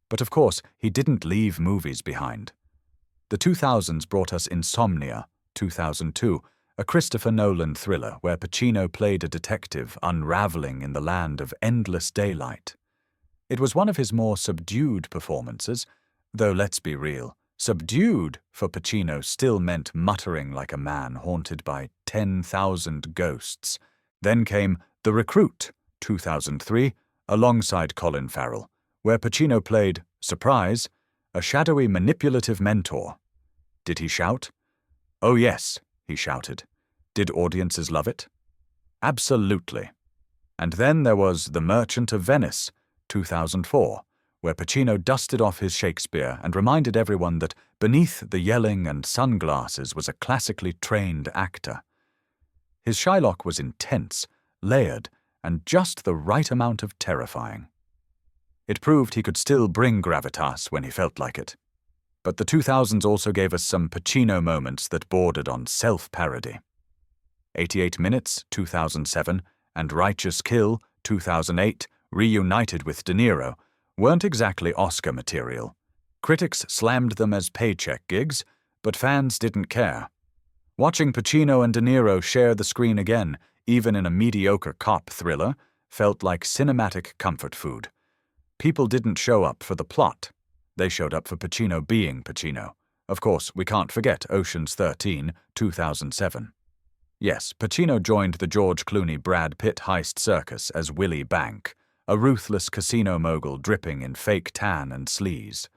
But of course, he didn't leave movies behind. The 2000s brought us Insomnia, 2002, a Christopher Nolan thriller where Pacino played a detective unraveling in the land of endless daylight. It was one of his more subdued performances, though let's be real, subdued for Pacino still meant muttering like a man haunted by 10,000 ghosts. Then came The Recruit, 2003, alongside Colin Farrell, where Pacino played, surprise, a shadowy manipulative mentor. Did he shout? Oh yes, he shouted. Did audiences love it? Absolutely. And then there was The Merchant of Venice, 2004, where Pacino dusted off his Shakespeare and reminded everyone that beneath the yelling and sunglasses was a classically trained actor. His Shylock was intense, layered, and just the right amount of terrifying. It proved he could still bring gravitas when he felt like it. But the 2000s also gave us some Pacino moments that bordered on self-parody. 88 Minutes, 2007, and Righteous Kill, 2008, reunited with De Niro, weren't exactly Oscar material. Critics slammed them as paycheck gigs, but fans didn't care. Watching Pacino and De Niro share the screen again, even in a mediocre cop thriller, felt like cinematic comfort food. People didn't show up for the plot. They showed up for Pacino being Pacino. Of course, we can't forget Ocean's 13, 2007. Yes, Pacino joined the George Clooney-Brad Pitt heist circus as Willie Bank, a ruthless casino mogul dripping in fake tan and sleaze.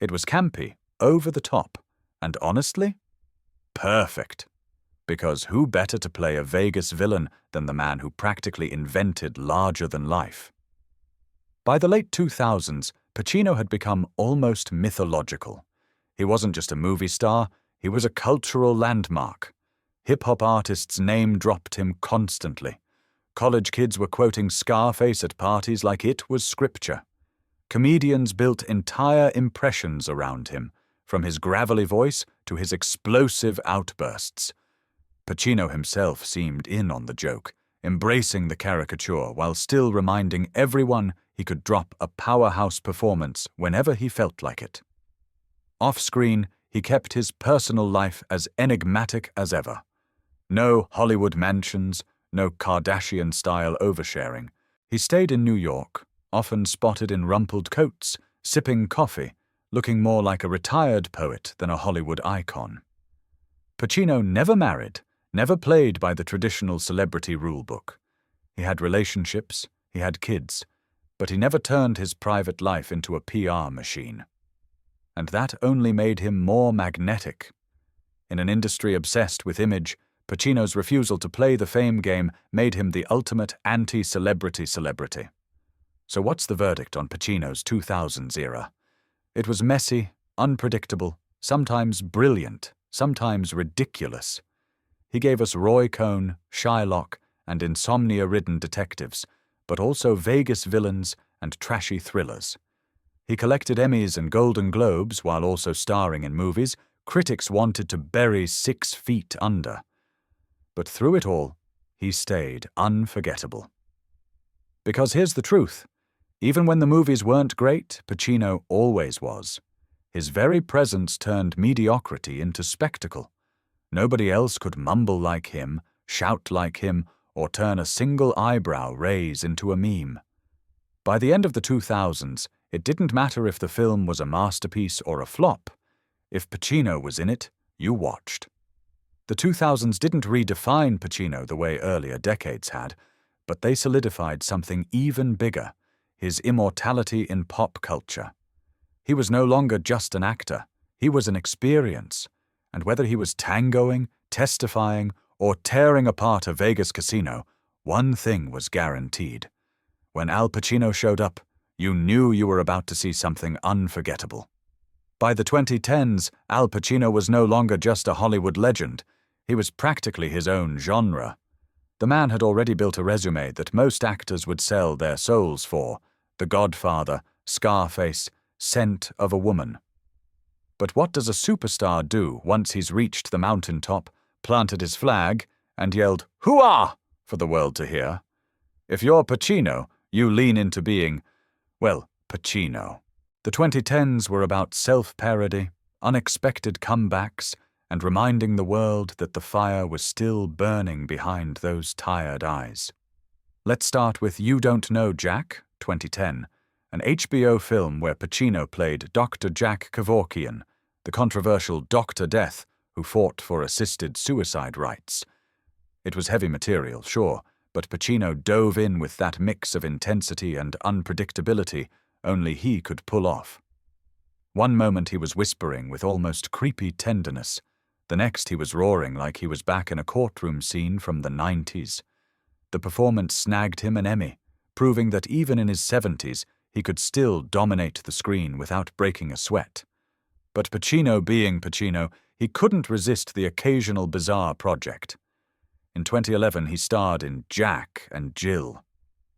It was campy, over the top, and honestly, perfect. Because who better to play a Vegas villain than the man who practically invented larger-than-life? By the late 2000s, Pacino had become almost mythological. He wasn't just a movie star, he was a cultural landmark. Hip-hop artists name-dropped him constantly. College kids were quoting Scarface at parties like it was scripture. Comedians built entire impressions around him, from his gravelly voice to his explosive outbursts. Pacino himself seemed in on the joke, embracing the caricature while still reminding everyone he could drop a powerhouse performance whenever he felt like it. Off-screen, he kept his personal life as enigmatic as ever. No Hollywood mansions, no Kardashian-style oversharing. He stayed in New York, often spotted in rumpled coats, sipping coffee, looking more like a retired poet than a Hollywood icon. Pacino never married, never played by the traditional celebrity rulebook. He had relationships, he had kids, but he never turned his private life into a PR machine. And that only made him more magnetic. In an industry obsessed with image, Pacino's refusal to play the fame game made him the ultimate anti-celebrity celebrity. So what's the verdict on Pacino's 2000s era? It was messy, unpredictable, sometimes brilliant, sometimes ridiculous. He gave us Roy Cohn, Shylock, and insomnia-ridden detectives, but also Vegas villains and trashy thrillers. He collected Emmys and Golden Globes while also starring in movies critics wanted to bury 6 feet under. But through it all, he stayed unforgettable. Because here's the truth. Even when the movies weren't great, Pacino always was. His very presence turned mediocrity into spectacle. Nobody else could mumble like him, shout like him, or turn a single eyebrow raise into a meme. By the end of the 2000s, it didn't matter if the film was a masterpiece or a flop. If Pacino was in it, you watched. The 2000s didn't redefine Pacino the way earlier decades had, but they solidified something even bigger, his immortality in pop culture. He was no longer just an actor, he was an experience, and whether he was tangoing, testifying, or tearing apart a Vegas casino, one thing was guaranteed. When Al Pacino showed up, you knew you were about to see something unforgettable. By the 2010s, Al Pacino was no longer just a Hollywood legend. He was practically his own genre. The man had already built a resume that most actors would sell their souls for: The Godfather, Scarface, Scent of a Woman. But what does a superstar do once he's reached the mountaintop, planted his flag, and yelled, "Hooah!" for the world to hear? If you're Pacino, you lean into being, well, Pacino. The 2010s were about self-parody, unexpected comebacks, and reminding the world that the fire was still burning behind those tired eyes. Let's start with You Don't Know Jack, 2010, an HBO film where Pacino played Dr. Jack Kevorkian, the controversial Dr. Death who fought for assisted suicide rights. It was heavy material, sure, but Pacino dove in with that mix of intensity and unpredictability only he could pull off. One moment he was whispering with almost creepy tenderness. The next he was roaring like he was back in a courtroom scene from the 90s. The performance snagged him an Emmy, proving that even in his 70s he could still dominate the screen without breaking a sweat. But Pacino being Pacino, he couldn't resist the occasional bizarre project. In 2011, he starred in Jack and Jill.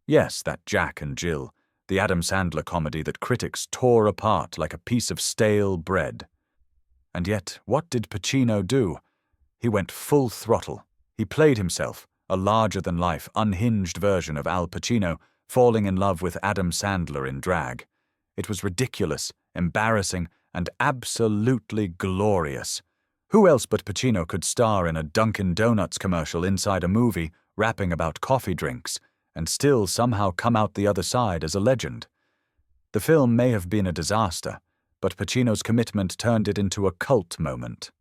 Yes, that Jack and Jill, the Adam Sandler comedy that critics tore apart like a piece of stale bread. And yet, what did Pacino do? He went full throttle. He played himself, a larger-than-life, unhinged version of Al Pacino, falling in love with Adam Sandler in drag. It was ridiculous, embarrassing, and absolutely glorious. Who else but Pacino could star in a Dunkin' Donuts commercial inside a movie, rapping about coffee drinks, and still somehow come out the other side as a legend? The film may have been a disaster, but Pacino's commitment turned it into a cult moment.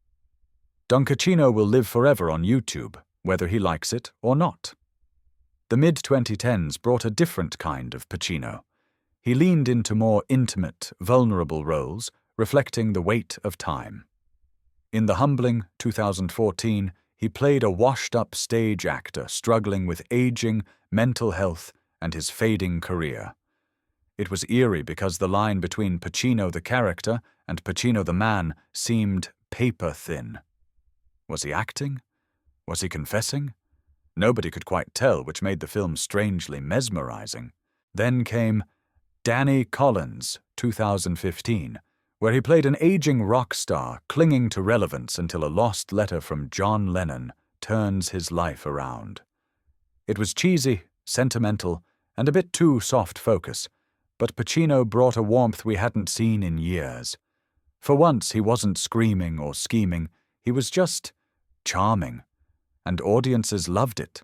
Dunkachino will live forever on YouTube, whether he likes it or not. The mid-2010s brought a different kind of Pacino. He leaned into more intimate, vulnerable roles, reflecting the weight of time. In The Humbling, 2014, he played a washed-up stage actor struggling with aging, mental health, and his fading career. It was eerie because the line between Pacino the character and Pacino the man seemed paper-thin. Was he acting? Was he confessing? Nobody could quite tell, which made the film strangely mesmerizing. Then came Danny Collins, 2015, where he played an aging rock star clinging to relevance until a lost letter from John Lennon turns his life around. It was cheesy, sentimental, and a bit too soft focus, but Pacino brought a warmth we hadn't seen in years. For once, he wasn't screaming or scheming, he was just charming, and audiences loved it.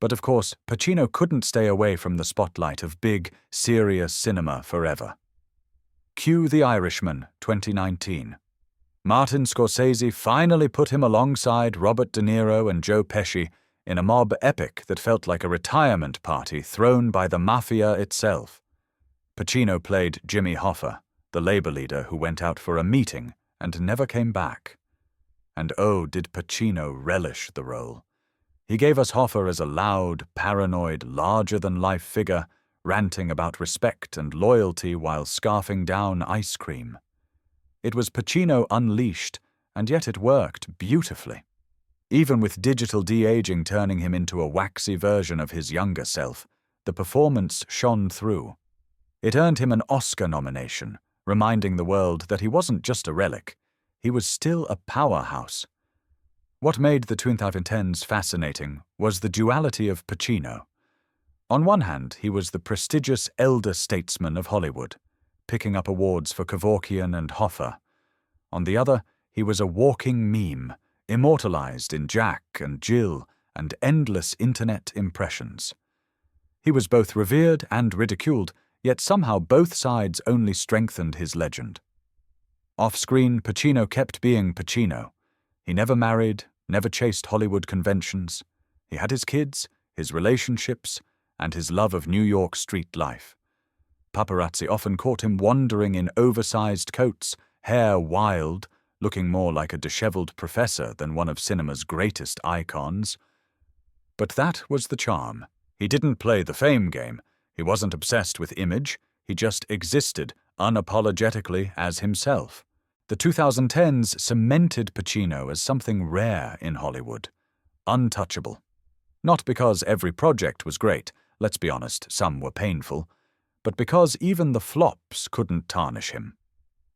But of course, Pacino couldn't stay away from the spotlight of big, serious cinema forever. Cue The Irishman, 2019. Martin Scorsese finally put him alongside Robert De Niro and Joe Pesci in a mob epic that felt like a retirement party thrown by the mafia itself. Pacino played Jimmy Hoffa, the labor leader who went out for a meeting and never came back. And oh, did Pacino relish the role. He gave us Hoffa as a loud, paranoid, larger-than-life figure, ranting about respect and loyalty while scarfing down ice cream. It was Pacino unleashed, and yet it worked beautifully. Even with digital de-aging turning him into a waxy version of his younger self, the performance shone through. It earned him an Oscar nomination, reminding the world that he wasn't just a relic. He was still a powerhouse. What made the 2010s fascinating was the duality of Pacino. On one hand, he was the prestigious elder statesman of Hollywood, picking up awards for Kevorkian and Hoffa. On the other, he was a walking meme, immortalized in Jack and Jill and endless internet impressions. He was both revered and ridiculed, yet somehow both sides only strengthened his legend. Off-screen, Pacino kept being Pacino. He never married, never chased Hollywood conventions. He had his kids, his relationships, and his love of New York street life. Paparazzi often caught him wandering in oversized coats, hair wild, looking more like a disheveled professor than one of cinema's greatest icons. But that was the charm. He didn't play the fame game. He wasn't obsessed with image. He just existed unapologetically as himself. The 2010s cemented Pacino as something rare in Hollywood, untouchable. Not because every project was great, let's be honest, some were painful, but because even the flops couldn't tarnish him.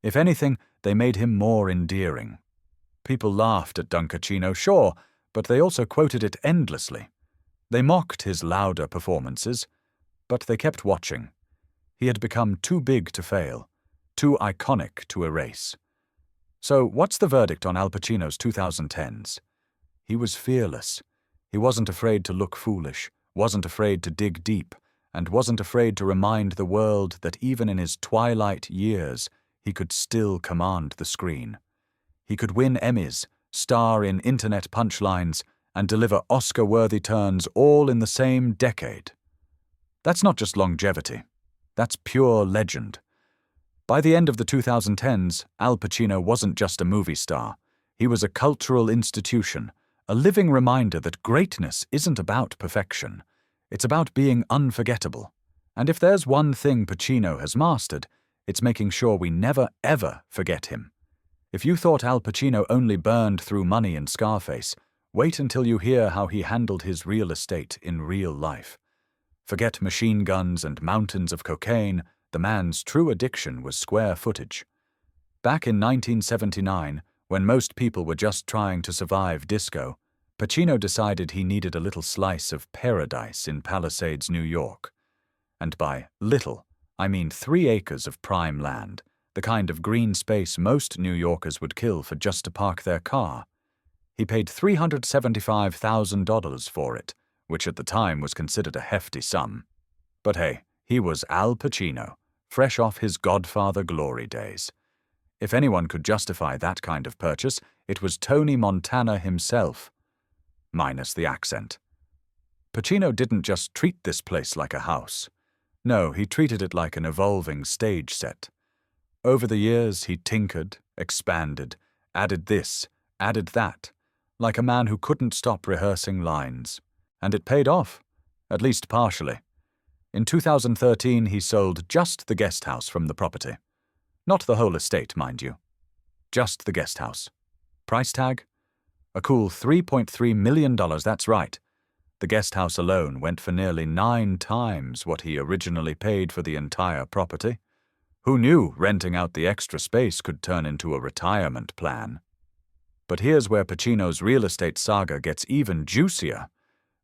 If anything, they made him more endearing. People laughed at Dunkachino, sure, but they also quoted it endlessly. They mocked his louder performances, but they kept watching. He had become too big to fail, too iconic to erase. So what's the verdict on Al Pacino's 2010s? He was fearless. He wasn't afraid to look foolish, wasn't afraid to dig deep, and wasn't afraid to remind the world that even in his twilight years, he could still command the screen. He could win Emmys, star in internet punchlines, and deliver Oscar-worthy turns all in the same decade. That's not just longevity. That's pure legend. By the end of the 2010s, Al Pacino wasn't just a movie star. He was a cultural institution, a living reminder that greatness isn't about perfection. It's about being unforgettable. And if there's one thing Pacino has mastered, it's making sure we never, ever forget him. If you thought Al Pacino only burned through money in Scarface, Wait until you hear how he handled his real estate in real life. Forget machine guns and mountains of cocaine, the man's true addiction was square footage. Back in 1979, when most people were just trying to survive disco, Pacino decided he needed a little slice of paradise in Palisades, New York. And by little, I mean 3 acres of prime land, the kind of green space most New Yorkers would kill for just to park their car. He paid $375,000 for it, which at the time was considered a hefty sum. But hey, he was Al Pacino, fresh off his Godfather glory days. If anyone could justify that kind of purchase, it was Tony Montana himself. Minus the accent. Pacino didn't just treat this place like a house. No, he treated it like an evolving stage set. Over the years, he tinkered, expanded, added this, added that, like a man who couldn't stop rehearsing lines. And it paid off, at least partially. In 2013, he sold just the guest house from the property. Not the whole estate, mind you. Just the guest house. Price tag? A cool $3.3 million, that's right. The guest house alone went for nearly 9 times what he originally paid for the entire property. Who knew renting out the extra space could turn into a retirement plan? But here's where Pacino's real estate saga gets even juicier.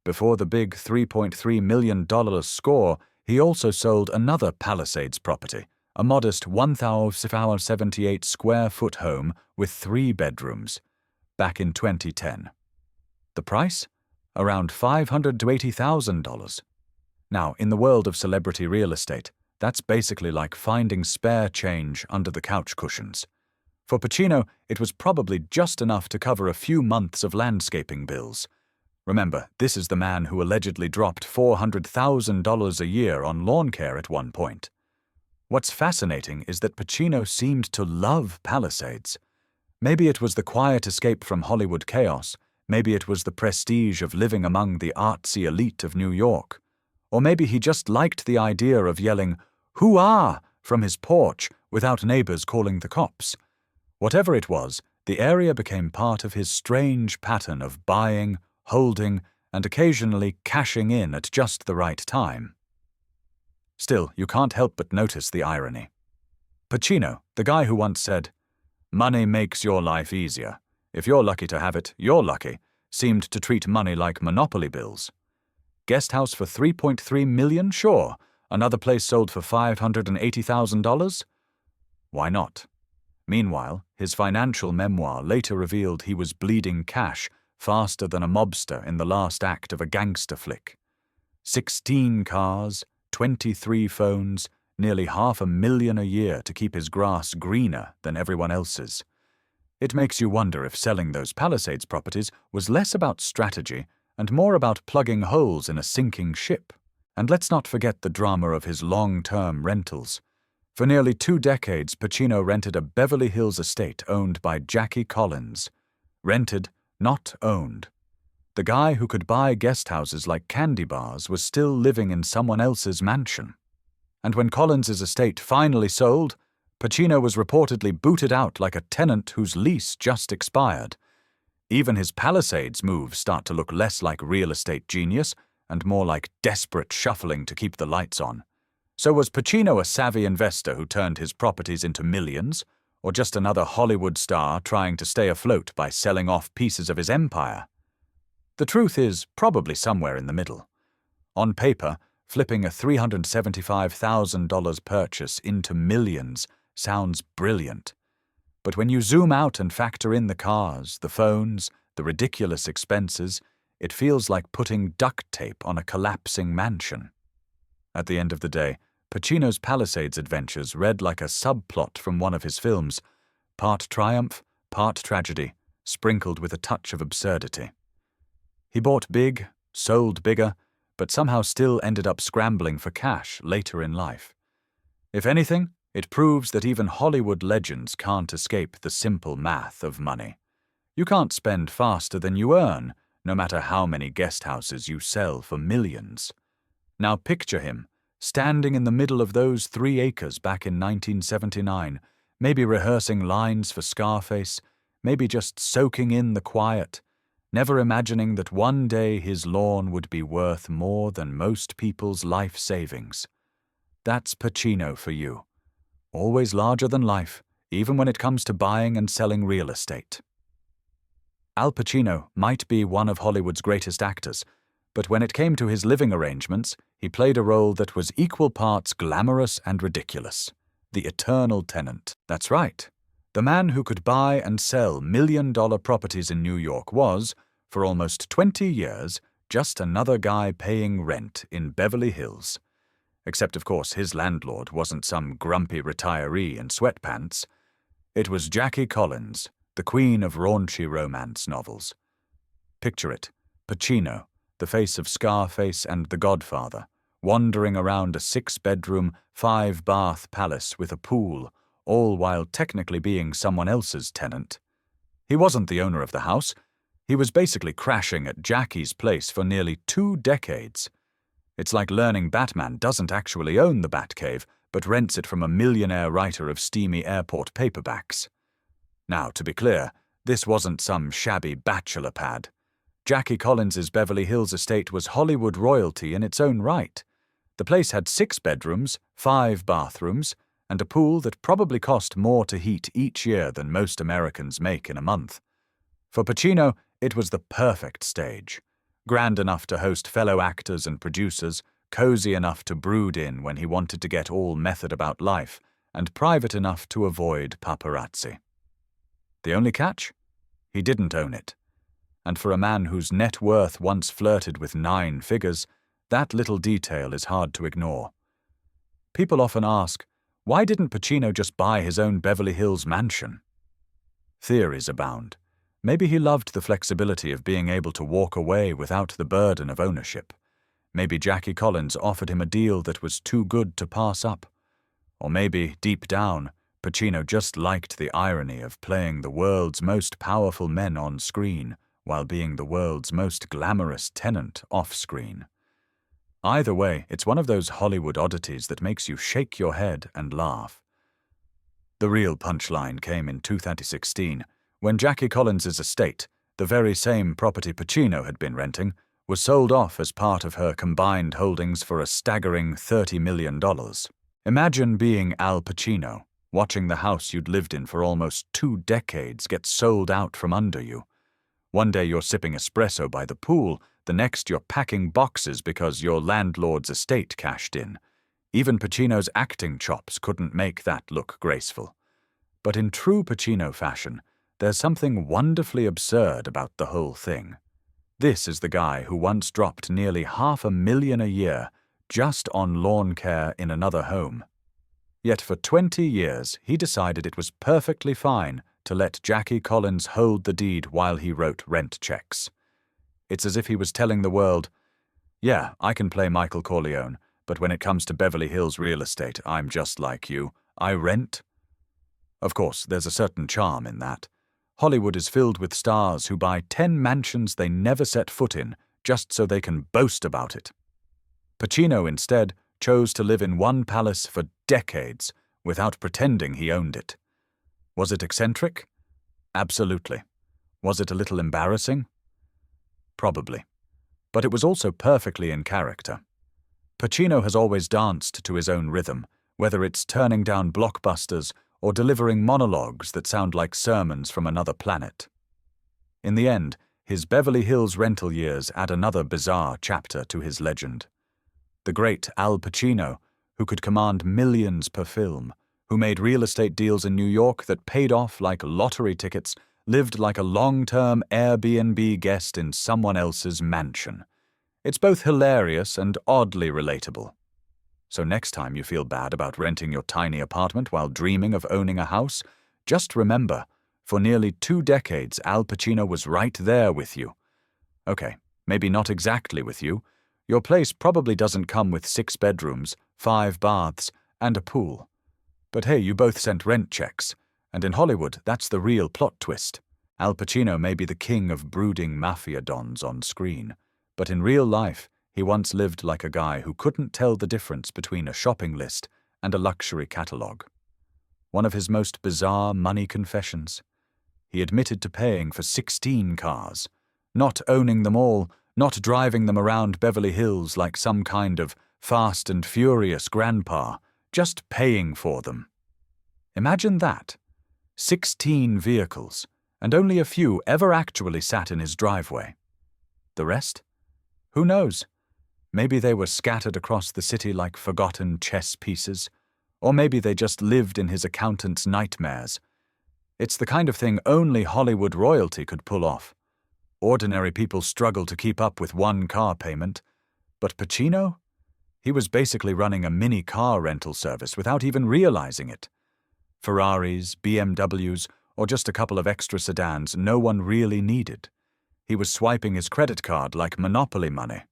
Before the big $3.3 million score, he also sold another Palisades property, a modest 1,078 square foot home with 3 bedrooms, back in 2010. The price? Around $500,000 to $80,000. Now, in the world of celebrity real estate, that's basically like finding spare change under the couch cushions. For Pacino, it was probably just enough to cover a few months of landscaping bills. Remember, this is the man who allegedly dropped $400,000 a year on lawn care at one point. What's fascinating is that Pacino seemed to love Palisades. Maybe it was the quiet escape from Hollywood chaos. Maybe it was the prestige of living among the artsy elite of New York. Or maybe he just liked the idea of yelling, "Hoo-ah!" from his porch without neighbors calling the cops. Whatever it was, the area became part of his strange pattern of buying, holding, and occasionally cashing in at just the right time. Still, you can't help but notice the irony. Pacino, the guy who once said, "Money makes your life easier. If you're lucky to have it, you're lucky," seemed to treat money like monopoly bills. Guest house for $3.3 million, sure. Another place sold for $580,000? Why not? Meanwhile, his financial memoir later revealed he was bleeding cash faster than a mobster in the last act of a gangster flick. 16 cars, 23 phones, nearly $500,000 a year to keep his grass greener than everyone else's. It makes you wonder if selling those Palisades properties was less about strategy and more about plugging holes in a sinking ship. And let's not forget the drama of his long-term rentals. For nearly 2 decades, Pacino rented a Beverly Hills estate owned by Jackie Collins. Rented, not owned. The guy who could buy guest houses like candy bars was still living in someone else's mansion. And when Collins's estate finally sold, Pacino was reportedly booted out like a tenant whose lease just expired. Even his Palisades moves start to look less like real estate genius and more like desperate shuffling to keep the lights on. So was Pacino a savvy investor who turned his properties into millions, or just another Hollywood star trying to stay afloat by selling off pieces of his empire? The truth is probably somewhere in the middle. On paper, flipping a $375,000 purchase into millions sounds brilliant. But when you zoom out and factor in the cars, the phones, the ridiculous expenses, it feels like putting duct tape on a collapsing mansion. At the end of the day, Pacino's Palisades adventures read like a subplot from one of his films, part triumph, part tragedy, sprinkled with a touch of absurdity. He bought big, sold bigger, but somehow still ended up scrambling for cash later in life. If anything, it proves that even Hollywood legends can't escape the simple math of money. You can't spend faster than you earn, no matter how many guest houses you sell for millions. Now picture him, standing in the middle of those 3 acres back in 1979, maybe rehearsing lines for Scarface, maybe just soaking in the quiet, never imagining that one day his lawn would be worth more than most people's life savings. That's Pacino for you. Always larger than life, even when it comes to buying and selling real estate. Al Pacino might be one of Hollywood's greatest actors, but when it came to his living arrangements, he played a role that was equal parts glamorous and ridiculous. The eternal tenant. That's right. The man who could buy and sell million-dollar properties in New York was, for almost 20 years, just another guy paying rent in Beverly Hills. Except, of course, his landlord wasn't some grumpy retiree in sweatpants. It was Jackie Collins, the queen of raunchy romance novels. Picture it, Pacino, the face of Scarface and The Godfather, wandering around a 6-bedroom, 5-bath palace with a pool, all while technically being someone else's tenant. He wasn't the owner of the house. He was basically crashing at Jackie's place for nearly 2 decades. It's like learning Batman doesn't actually own the Batcave, but rents it from a millionaire writer of steamy airport paperbacks. Now, to be clear, this wasn't some shabby bachelor pad. Jackie Collins's Beverly Hills estate was Hollywood royalty in its own right. The place had 6 bedrooms, 5 bathrooms, and a pool that probably cost more to heat each year than most Americans make in a month. For Pacino, it was the perfect stage. Grand enough to host fellow actors and producers, cozy enough to brood in when he wanted to get all method about life, and private enough to avoid paparazzi. The only catch? He didn't own it. And for a man whose net worth once flirted with 9 figures, that little detail is hard to ignore. People often ask, why didn't Pacino just buy his own Beverly Hills mansion? Theories abound. Maybe he loved the flexibility of being able to walk away without the burden of ownership. Maybe Jackie Collins offered him a deal that was too good to pass up. Or maybe, deep down, Pacino just liked the irony of playing the world's most powerful men on screen while being the world's most glamorous tenant off-screen. Either way, it's one of those Hollywood oddities that makes you shake your head and laugh. The real punchline came in 2016, when Jackie Collins's estate, the very same property Pacino had been renting, was sold off as part of her combined holdings for a staggering $30 million. Imagine being Al Pacino, watching the house you'd lived in for almost 2 decades get sold out from under you. One day you're sipping espresso by the pool, the next you're packing boxes because your landlord's estate cashed in. Even Pacino's acting chops couldn't make that look graceful. But in true Pacino fashion, there's something wonderfully absurd about the whole thing. This is the guy who once dropped nearly $500,000 a year just on lawn care in another home. Yet for 20 years he decided it was perfectly fine to let Jackie Collins hold the deed while he wrote rent checks. It's as if he was telling the world, yeah, I can play Michael Corleone, but when it comes to Beverly Hills real estate, I'm just like you. I rent. Of course, there's a certain charm in that. Hollywood is filled with stars who buy 10 mansions they never set foot in just so they can boast about it. Pacino, instead, chose to live in one palace for decades without pretending he owned it. Was it eccentric? Absolutely. Was it a little embarrassing? Probably. But it was also perfectly in character. Pacino has always danced to his own rhythm, whether it's turning down blockbusters or delivering monologues that sound like sermons from another planet. In the end, his Beverly Hills rental years add another bizarre chapter to his legend. The great Al Pacino, who could command millions per film, who made real estate deals in New York that paid off like lottery tickets, lived like a long-term Airbnb guest in someone else's mansion. It's both hilarious and oddly relatable. So next time you feel bad about renting your tiny apartment while dreaming of owning a house, just remember, for nearly 2 decades Al Pacino was right there with you. Okay, maybe not exactly with you. Your place probably doesn't come with 6 bedrooms, 5 baths, and a pool. But hey, you both sent rent checks, and in Hollywood, that's the real plot twist. Al Pacino may be the king of brooding mafia dons on screen, but in real life, he once lived like a guy who couldn't tell the difference between a shopping list and a luxury catalogue. One of his most bizarre money confessions. He admitted to paying for 16 cars, not owning them all, not driving them around Beverly Hills like some kind of fast and furious grandpa, just paying for them. Imagine that. 16 vehicles, and only a few ever actually sat in his driveway. The rest? Who knows? Maybe they were scattered across the city like forgotten chess pieces, or maybe they just lived in his accountant's nightmares. It's the kind of thing only Hollywood royalty could pull off. Ordinary people struggle to keep up with one car payment, but Pacino? He was basically running a mini car rental service without even realizing it. Ferraris, BMWs, or just a couple of extra sedans no one really needed. He was swiping his credit card like Monopoly money.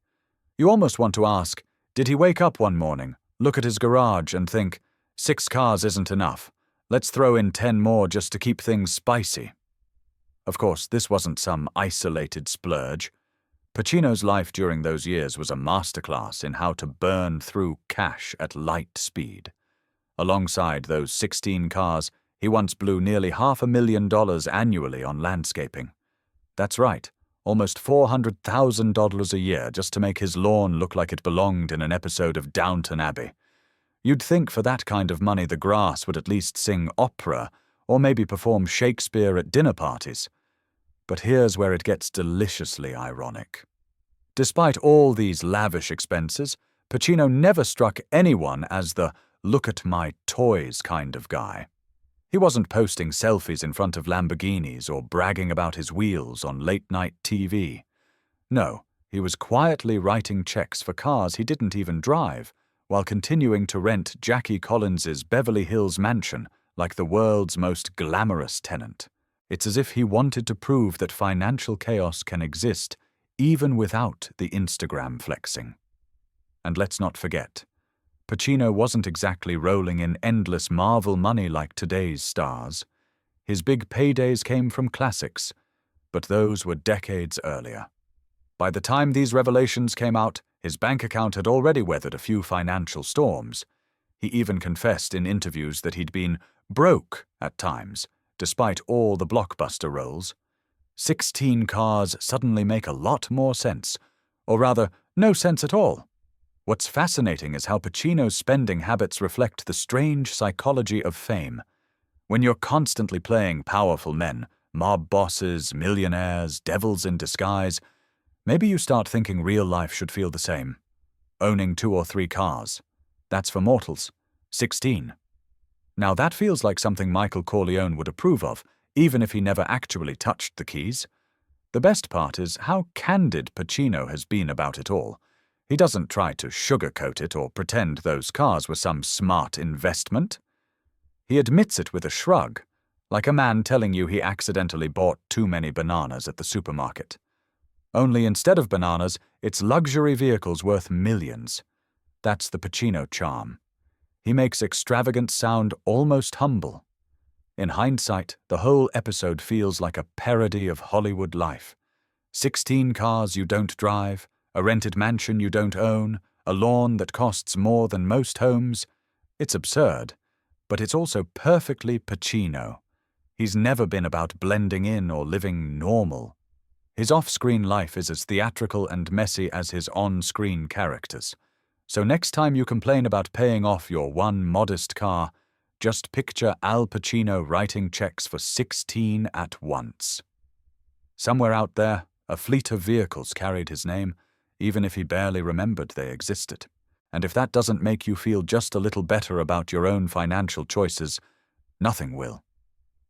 You almost want to ask, did he wake up one morning, look at his garage and think, 6 cars isn't enough, let's throw in 10 more just to keep things spicy? Of course, this wasn't some isolated splurge. Pacino's life during those years was a masterclass in how to burn through cash at light speed. Alongside those 16 cars, he once blew nearly $500,000 annually on landscaping. That's right, almost $400,000 a year just to make his lawn look like it belonged in an episode of Downton Abbey. You'd think for that kind of money the grass would at least sing opera or maybe perform Shakespeare at dinner parties. But here's where it gets deliciously ironic. Despite all these lavish expenses, Pacino never struck anyone as the look at my toys kind of guy. He wasn't posting selfies in front of Lamborghinis or bragging about his wheels on late-night TV. No, he was quietly writing checks for cars he didn't even drive, while continuing to rent Jackie Collins's Beverly Hills mansion like the world's most glamorous tenant. It's as if he wanted to prove that financial chaos can exist even without the Instagram flexing. And let's not forget, Pacino wasn't exactly rolling in endless Marvel money like today's stars. His big paydays came from classics, but those were decades earlier. By the time these revelations came out, his bank account had already weathered a few financial storms. He even confessed in interviews that he'd been broke at times, despite all the blockbuster roles. 16 cars suddenly make a lot more sense, or rather, no sense at all. What's fascinating is how Pacino's spending habits reflect the strange psychology of fame. When you're constantly playing powerful men, mob bosses, millionaires, devils in disguise, maybe you start thinking real life should feel the same. Owning 2 or 3 cars. That's for mortals. 16. Now that feels like something Michael Corleone would approve of, even if he never actually touched the keys. The best part is how candid Pacino has been about it all. He doesn't try to sugarcoat it or pretend those cars were some smart investment. He admits it with a shrug, like a man telling you he accidentally bought too many bananas at the supermarket. Only instead of bananas, it's luxury vehicles worth millions. That's the Pacino charm. He makes extravagance sound almost humble. In hindsight, the whole episode feels like a parody of Hollywood life. 16 cars you don't drive, a rented mansion you don't own, a lawn that costs more than most homes. It's absurd, but it's also perfectly Pacino. He's never been about blending in or living normal. His off-screen life is as theatrical and messy as his on-screen characters. So next time you complain about paying off your one modest car, just picture Al Pacino writing checks for 16 at once. Somewhere out there, a fleet of vehicles carried his name, even if he barely remembered they existed. And if that doesn't make you feel just a little better about your own financial choices, nothing will.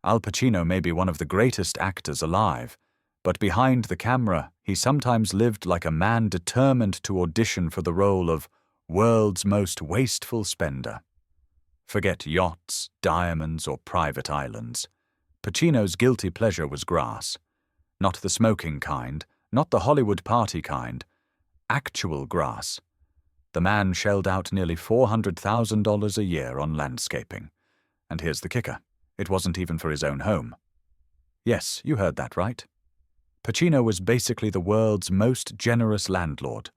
Al Pacino may be one of the greatest actors alive, but behind the camera, he sometimes lived like a man determined to audition for the role of world's most wasteful spender. Forget yachts, diamonds, or private islands. Pacino's guilty pleasure was grass. Not the smoking kind, not the Hollywood party kind. Actual grass. The man shelled out nearly $400,000 a year on landscaping. And here's the kicker. It wasn't even for his own home. Yes, you heard that right. Pacino was basically the world's most generous landlord,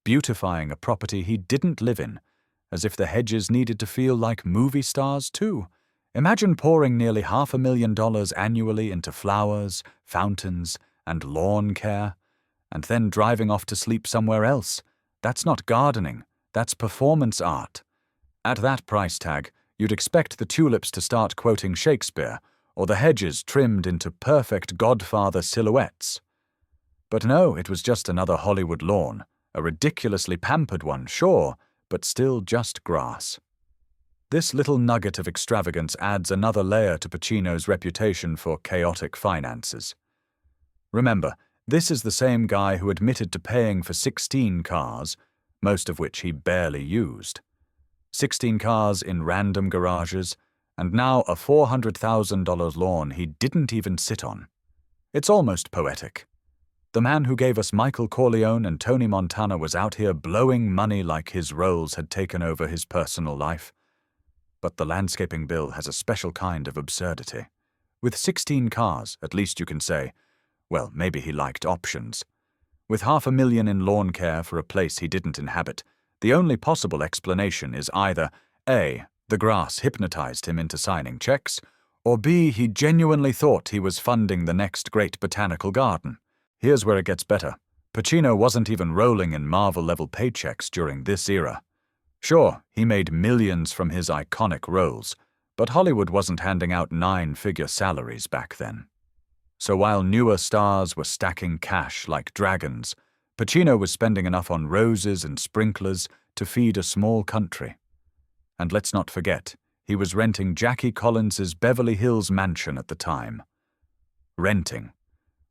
beautifying a property he didn't live in, as if the hedges needed to feel like movie stars too. Imagine pouring nearly $500,000 annually into flowers, fountains, and lawn care. and then driving off to sleep somewhere else. That's not gardening, that's performance art. At that price tag, you'd expect the tulips to start quoting Shakespeare, or the hedges trimmed into perfect Godfather silhouettes. But no, it was just another Hollywood lawn, a ridiculously pampered one, sure, but still just grass. This little nugget of extravagance adds another layer to Pacino's reputation for chaotic finances. Remember, this is the same guy who admitted to paying for 16 cars, most of which he barely used. 16 cars in random garages, and now a $400,000 lawn he didn't even sit on. It's almost poetic. The man who gave us Michael Corleone and Tony Montana was out here blowing money like his roles had taken over his personal life. But the landscaping bill has a special kind of absurdity. With 16 cars, at least you can say, well, maybe he liked options. With $500,000 in lawn care for a place he didn't inhabit, the only possible explanation is either A, the grass hypnotized him into signing checks, or B, he genuinely thought he was funding the next great botanical garden. Here's where it gets better. Pacino wasn't even rolling in Marvel-level paychecks during this era. Sure, he made millions from his iconic roles, but Hollywood wasn't handing out 9-figure salaries back then. So while newer stars were stacking cash like dragons, Pacino was spending enough on roses and sprinklers to feed a small country. And let's not forget, he was renting Jackie Collins's Beverly Hills mansion at the time. Renting,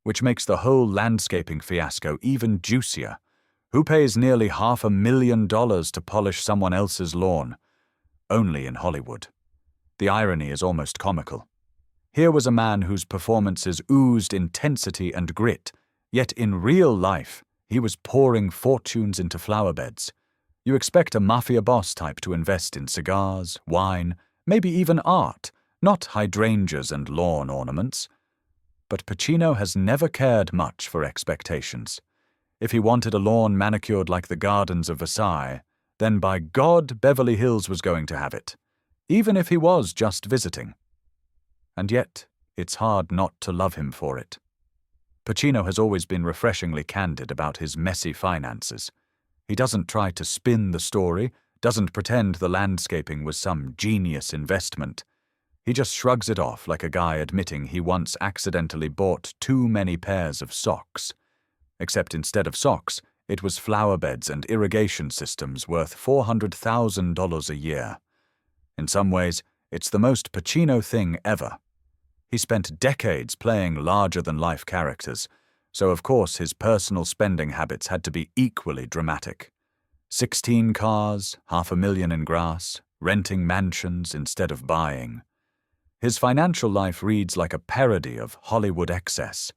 which makes the whole landscaping fiasco even juicier. Who pays nearly $500,000 to polish someone else's lawn? Only in Hollywood. The irony is almost comical. Here was a man whose performances oozed intensity and grit, yet in real life, he was pouring fortunes into flower beds. You expect a mafia boss type to invest in cigars, wine, maybe even art, not hydrangeas and lawn ornaments. But Pacino has never cared much for expectations. If he wanted a lawn manicured like the gardens of Versailles, then by God, Beverly Hills was going to have it, even if he was just visiting. And yet, it's hard not to love him for it. Pacino has always been refreshingly candid about his messy finances. He doesn't try to spin the story, doesn't pretend the landscaping was some genius investment. He just shrugs it off like a guy admitting he once accidentally bought too many pairs of socks. Except instead of socks, it was flower beds and irrigation systems worth $400,000 a year. In some ways, it's the most Pacino thing ever. He spent decades playing larger-than-life characters, so of course his personal spending habits had to be equally dramatic. 16 cars, $500,000 in grass, renting mansions instead of buying. His financial life reads like a parody of Hollywood excess.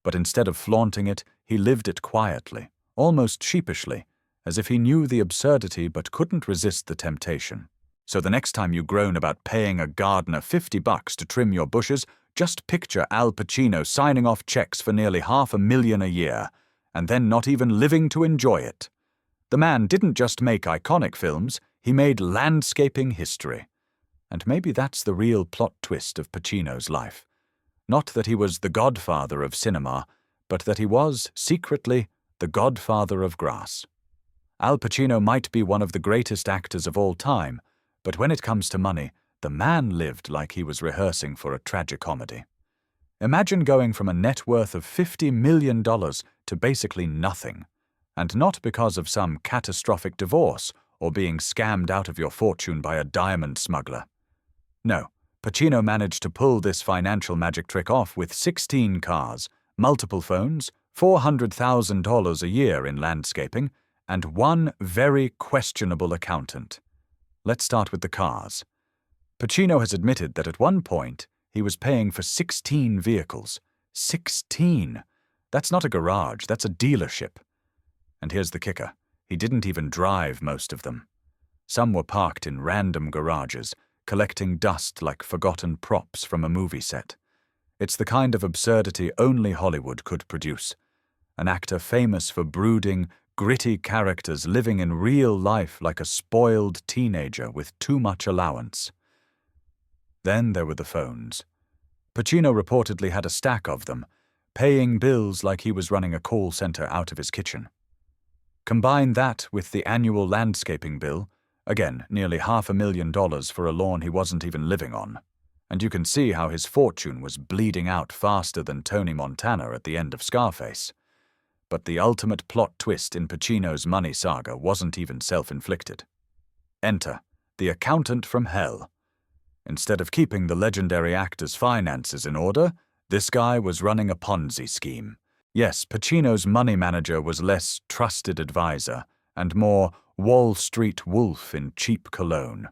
But instead of flaunting it, he lived it quietly, almost sheepishly, as if he knew the absurdity but couldn't resist the temptation. So the next time you groan about paying a gardener $50 to trim your bushes, just picture Al Pacino signing off checks for nearly $500,000 a year, and then not even living to enjoy it. The man didn't just make iconic films, he made landscaping history. And maybe that's the real plot twist of Pacino's life. Not that he was the godfather of cinema, but that he was, secretly, the godfather of grass. Al Pacino might be one of the greatest actors of all time, but when it comes to money, the man lived like he was rehearsing for a tragicomedy. Imagine going from a net worth of $50 million to basically nothing, and not because of some catastrophic divorce or being scammed out of your fortune by a diamond smuggler. No, Pacino managed to pull this financial magic trick off with 16 cars, multiple phones, $400,000 a year in landscaping, and one very questionable accountant. Let's start with the cars. Pacino has admitted that at one point he was paying for 16 vehicles. 16! That's not a garage, that's a dealership. And here's the kicker. He didn't even drive most of them. Some were parked in random garages, collecting dust like forgotten props from a movie set. It's the kind of absurdity only Hollywood could produce. An actor famous for brooding, gritty characters living in real life like a spoiled teenager with too much allowance. Then there were the phones. Pacino reportedly had a stack of them, paying bills like he was running a call center out of his kitchen. Combine that with the annual landscaping bill, again, nearly $500,000 for a lawn he wasn't even living on, and you can see how his fortune was bleeding out faster than Tony Montana at the end of Scarface. But the ultimate plot twist in Pacino's money saga wasn't even self-inflicted. Enter the accountant from hell. Instead of keeping the legendary actor's finances in order, this guy was running a Ponzi scheme. Yes, Pacino's money manager was less trusted advisor and more Wall Street wolf in cheap cologne.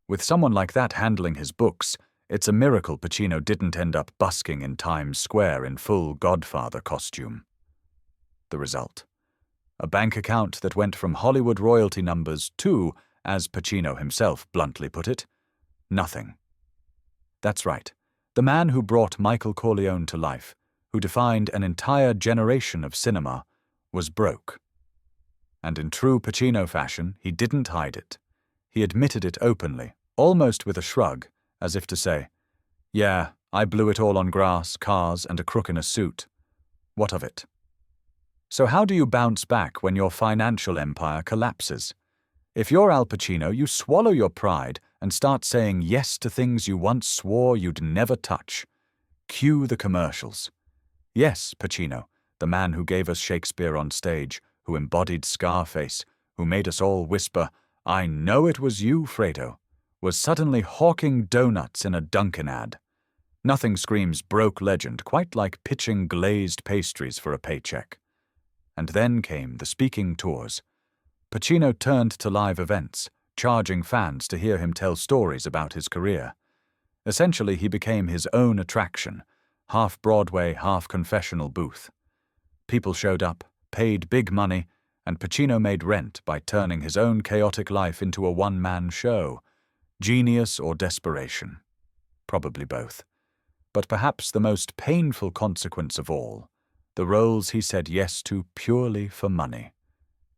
With someone like that handling his books, it's a miracle Pacino didn't end up busking in Times Square in full Godfather costume. The result: a bank account that went from Hollywood royalty numbers to, as Pacino himself bluntly put it, nothing. That's right, the man who brought Michael Corleone to life, who defined an entire generation of cinema, was broke. And in true Pacino fashion, he didn't hide it. He admitted it openly, almost with a shrug, as if to say, "Yeah, I blew it all on grass, cars, and a crook in a suit. What of it?" So how do you bounce back when your financial empire collapses? If you're Al Pacino, you swallow your pride and start saying yes to things you once swore you'd never touch. Cue the commercials. Yes, Pacino, the man who gave us Shakespeare on stage, who embodied Scarface, who made us all whisper, "I know it was you, Fredo," was suddenly hawking donuts in a Dunkin' ad. Nothing screams broke legend quite like pitching glazed pastries for a paycheck. And then came the speaking tours. Pacino turned to live events, charging fans to hear him tell stories about his career. Essentially, he became his own attraction, half Broadway, half confessional booth. People showed up, paid big money, and Pacino made rent by turning his own chaotic life into a one-man show. Genius or desperation? Probably both. But perhaps the most painful consequence of all, the roles he said yes to purely for money.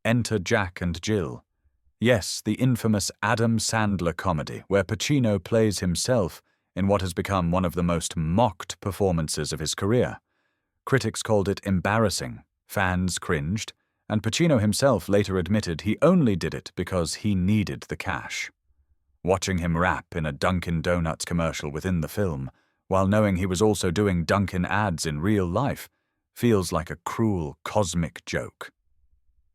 Enter Jack and Jill. Yes, the infamous Adam Sandler comedy where Pacino plays himself in what has become one of the most mocked performances of his career. Critics called it embarrassing, fans cringed, and Pacino himself later admitted he only did it because he needed the cash. Watching him rap in a Dunkin' Donuts commercial within the film, while knowing he was also doing Dunkin' ads in real life, feels like a cruel cosmic joke.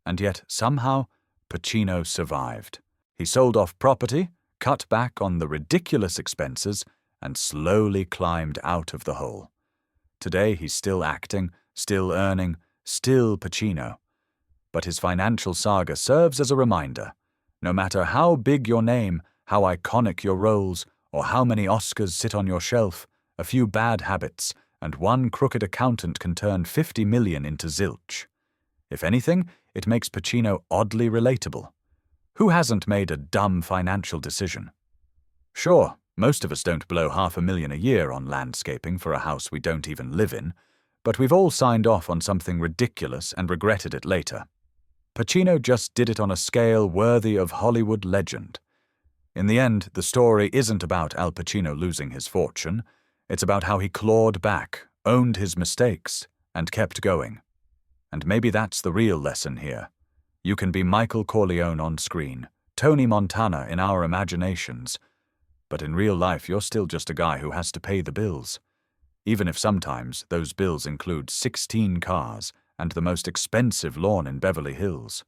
And yet, somehow, Pacino survived. He sold off property, cut back on the ridiculous expenses, and slowly climbed out of the hole. Today he's still acting, still earning, still Pacino. But his financial saga serves as a reminder. No matter how big your name, how iconic your roles, or how many Oscars sit on your shelf, a few bad habits, and one crooked accountant can turn 50 million into zilch. If anything, it makes Pacino oddly relatable. Who hasn't made a dumb financial decision? Sure, most of us don't blow $500,000 a year on landscaping for a house we don't even live in, but we've all signed off on something ridiculous and regretted it later. Pacino just did it on a scale worthy of Hollywood legend. In the end, the story isn't about Al Pacino losing his fortune. It's about how he clawed back, owned his mistakes, and kept going. And maybe that's the real lesson here. You can be Michael Corleone on screen, Tony Montana in our imaginations, but in real life you're still just a guy who has to pay the bills. Even if sometimes those bills include 16 cars and the most expensive lawn in Beverly Hills.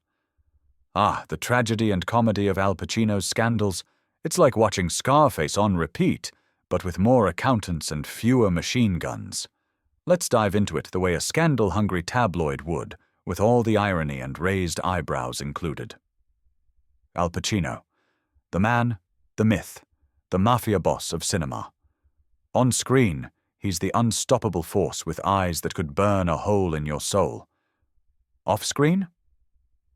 Ah, the tragedy and comedy of Al Pacino's scandals. It's like watching Scarface on repeat, but with more accountants and fewer machine guns. Let's dive into it the way a scandal-hungry tabloid would, with all the irony and raised eyebrows included. Al Pacino, the man, the myth, the mafia boss of cinema. On screen, he's the unstoppable force with eyes that could burn a hole in your soul. Off-screen?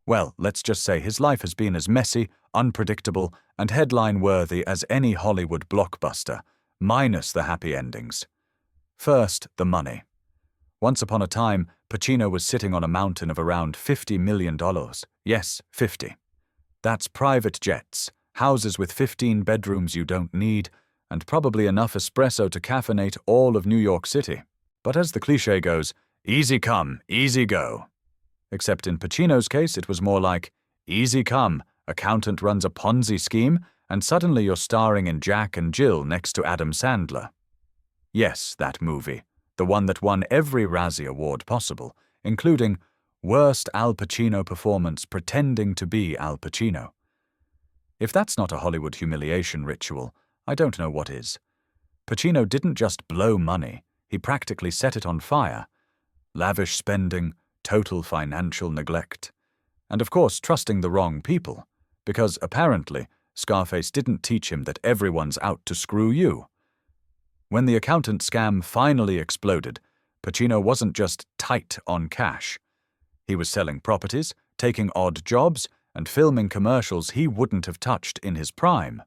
Well, let's just say his life has been as messy, unpredictable, and headline-worthy as any Hollywood blockbuster, minus the happy endings. First, the money. Once upon a time, Pacino was sitting on a mountain of around $50 million. Yes, 50. That's private jets, houses with 15 bedrooms you don't need, and probably enough espresso to caffeinate all of New York City. But as the cliché goes, easy come, easy go. Except in Pacino's case, it was more like, easy come, accountant runs a Ponzi scheme, and suddenly you're starring in Jack and Jill next to Adam Sandler. Yes, that movie, the one that won every Razzie Award possible, including Worst Al Pacino Performance Pretending to be Al Pacino. If that's not a Hollywood humiliation ritual, I don't know what is. Pacino didn't just blow money, he practically set it on fire. Lavish spending, total financial neglect, and of course trusting the wrong people, because apparently Scarface didn't teach him that everyone's out to screw you. When the accountant scam finally exploded, Pacino wasn't just tight on cash. He was selling properties, taking odd jobs, and filming commercials he wouldn't have touched in his prime.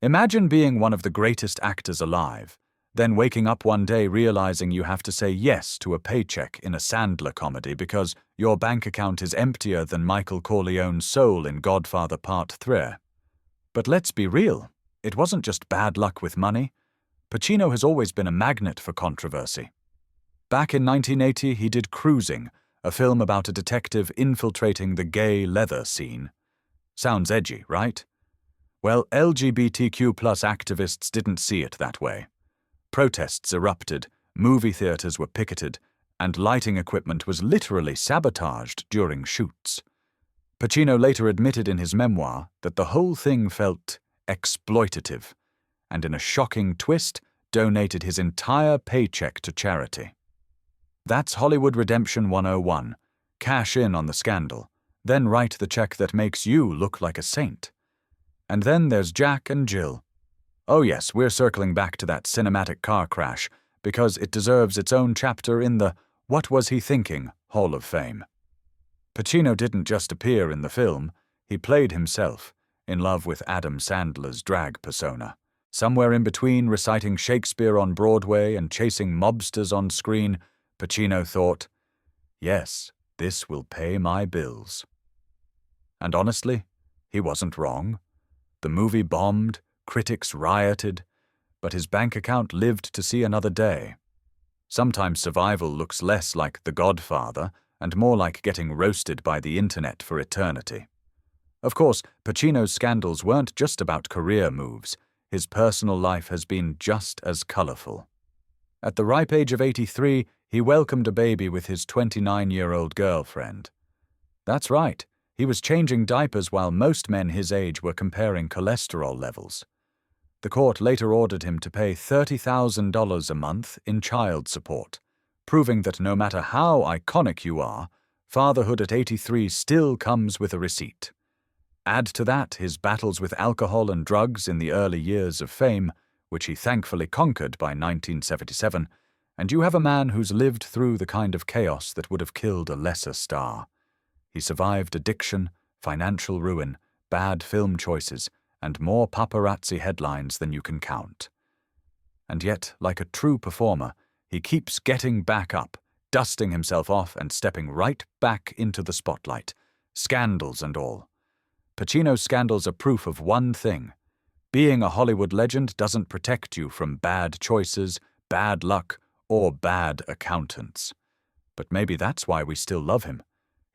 Imagine being one of the greatest actors alive, then waking up one day realizing you have to say yes to a paycheck in a Sandler comedy because your bank account is emptier than Michael Corleone's soul in Godfather Part 3. But let's be real, it wasn't just bad luck with money. Pacino has always been a magnet for controversy. Back in 1980, he did Cruising, a film about a detective infiltrating the gay leather scene. Sounds edgy, right? Well, LGBTQ+ activists didn't see it that way. Protests erupted, movie theaters were picketed, and lighting equipment was literally sabotaged during shoots. Pacino later admitted in his memoir that the whole thing felt exploitative, and in a shocking twist, donated his entire paycheck to charity. That's Hollywood Redemption 101. Cash in on the scandal, then write the check that makes you look like a saint. And then there's Jack and Jill. Oh yes, we're circling back to that cinematic car crash because it deserves its own chapter in the What Was He Thinking? Hall of Fame. Pacino didn't just appear in the film, he played himself, in love with Adam Sandler's drag persona. Somewhere in between reciting Shakespeare on Broadway and chasing mobsters on screen, Pacino thought, yes, this will pay my bills. And honestly, he wasn't wrong. The movie bombed, critics rioted, but his bank account lived to see another day. Sometimes survival looks less like The Godfather and more like getting roasted by the internet for eternity. Of course, Pacino's scandals weren't just about career moves. His personal life has been just as colorful. At the ripe age of 83, he welcomed a baby with his 29-year-old girlfriend. That's right, he was changing diapers while most men his age were comparing cholesterol levels. The court later ordered him to pay $30,000 a month in child support, proving that no matter how iconic you are, fatherhood at 83 still comes with a receipt. Add to that his battles with alcohol and drugs in the early years of fame, which he thankfully conquered by 1977, and you have a man who's lived through the kind of chaos that would have killed a lesser star. He survived addiction, financial ruin, bad film choices, and more paparazzi headlines than you can count. And yet, like a true performer, he keeps getting back up, dusting himself off and stepping right back into the spotlight, scandals and all. Pacino's scandals are proof of one thing. Being a Hollywood legend doesn't protect you from bad choices, bad luck, or bad accountants. But maybe that's why we still love him.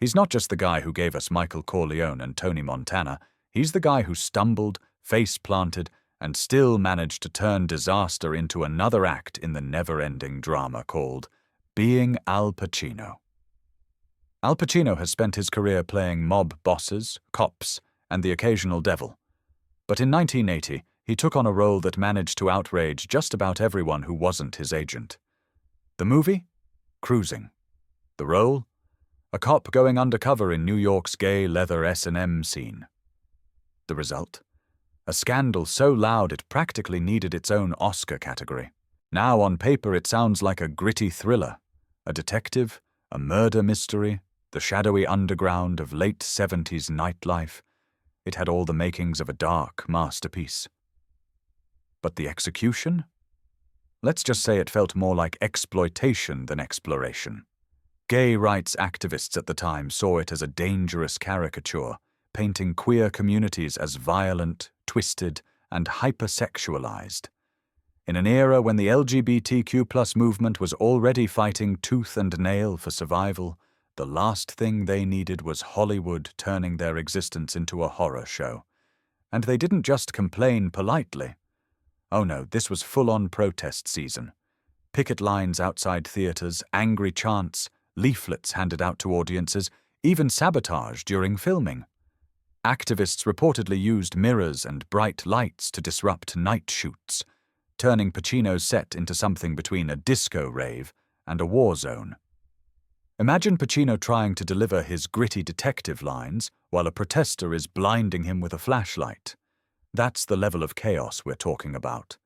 He's not just the guy who gave us Michael Corleone and Tony Montana. He's the guy who stumbled, face-planted, and still managed to turn disaster into another act in the never-ending drama called Being Al Pacino. Al Pacino has spent his career playing mob bosses, cops, and the occasional devil. But in 1980, he took on a role that managed to outrage just about everyone who wasn't his agent. The movie? Cruising. The role? A cop going undercover in New York's gay leather S&M scene. The result? A scandal so loud it practically needed its own Oscar category. Now on paper it sounds like a gritty thriller, a detective, a murder mystery, the shadowy underground of late 70s nightlife. It had all the makings of a dark masterpiece. But the execution? Let's just say it felt more like exploitation than exploration. Gay rights activists at the time saw it as a dangerous caricature, painting queer communities as violent, twisted, and hypersexualized. In an era when the LGBTQ+ movement was already fighting tooth and nail for survival, the last thing they needed was Hollywood turning their existence into a horror show. And they didn't just complain politely. Oh no, this was full-on protest season. Picket lines outside theaters, angry chants, leaflets handed out to audiences, even sabotage during filming. Activists reportedly used mirrors and bright lights to disrupt night shoots, turning Pacino's set into something between a disco rave and a war zone. Imagine Pacino trying to deliver his gritty detective lines while a protester is blinding him with a flashlight. That's the level of chaos we're talking about.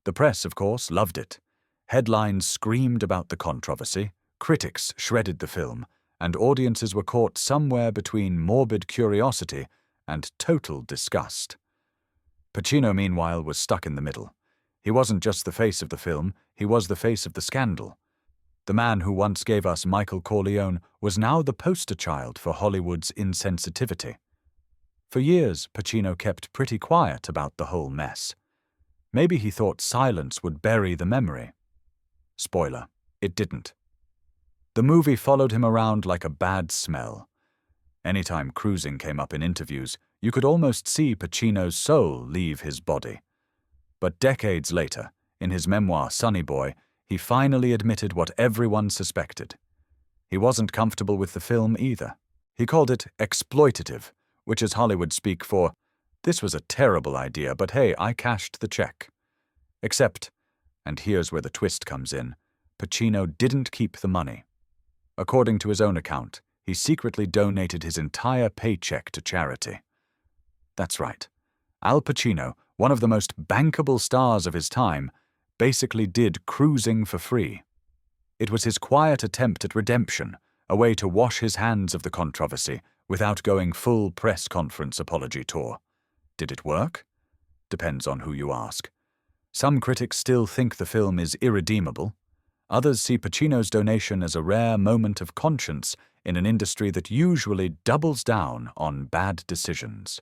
The press, of course, loved it. Headlines screamed about the controversy, critics shredded the film, and audiences were caught somewhere between morbid curiosity and total disgust. Pacino, meanwhile, was stuck in the middle. He wasn't just the face of the film, he was the face of the scandal. The man who once gave us Michael Corleone was now the poster child for Hollywood's insensitivity. For years, Pacino kept pretty quiet about the whole mess. Maybe he thought silence would bury the memory. Spoiler, it didn't. The movie followed him around like a bad smell. Anytime cruising came up in interviews, you could almost see Pacino's soul leave his body. But decades later, in his memoir Sonny Boy, he finally admitted what everyone suspected. He wasn't comfortable with the film either. He called it exploitative, which is Hollywood speak for, "This was a terrible idea, but hey, I cashed the check." Except, and here's where the twist comes in, Pacino didn't keep the money. According to his own account, he secretly donated his entire paycheck to charity. That's right. Al Pacino, one of the most bankable stars of his time, basically did cruising for free. It was his quiet attempt at redemption, a way to wash his hands of the controversy without going full press conference apology tour. Did it work? Depends on who you ask. Some critics still think the film is irredeemable. Others see Pacino's donation as a rare moment of conscience in an industry that usually doubles down on bad decisions.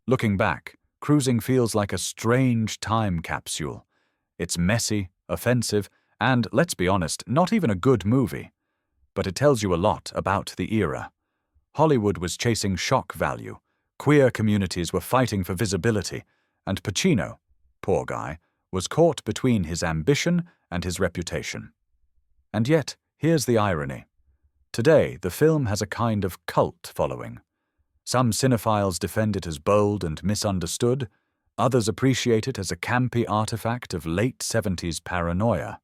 Looking back, cruising feels like a strange time capsule. It's messy, offensive, and, let's be honest, not even a good movie. But it tells you a lot about the era. Hollywood was chasing shock value, queer communities were fighting for visibility, and Pacino, poor guy, was caught between his ambition and his reputation. And yet, here's the irony. Today, the film has a kind of cult following. Some cinephiles defend it as bold and misunderstood, others appreciate it as a campy artifact of late 70s paranoia.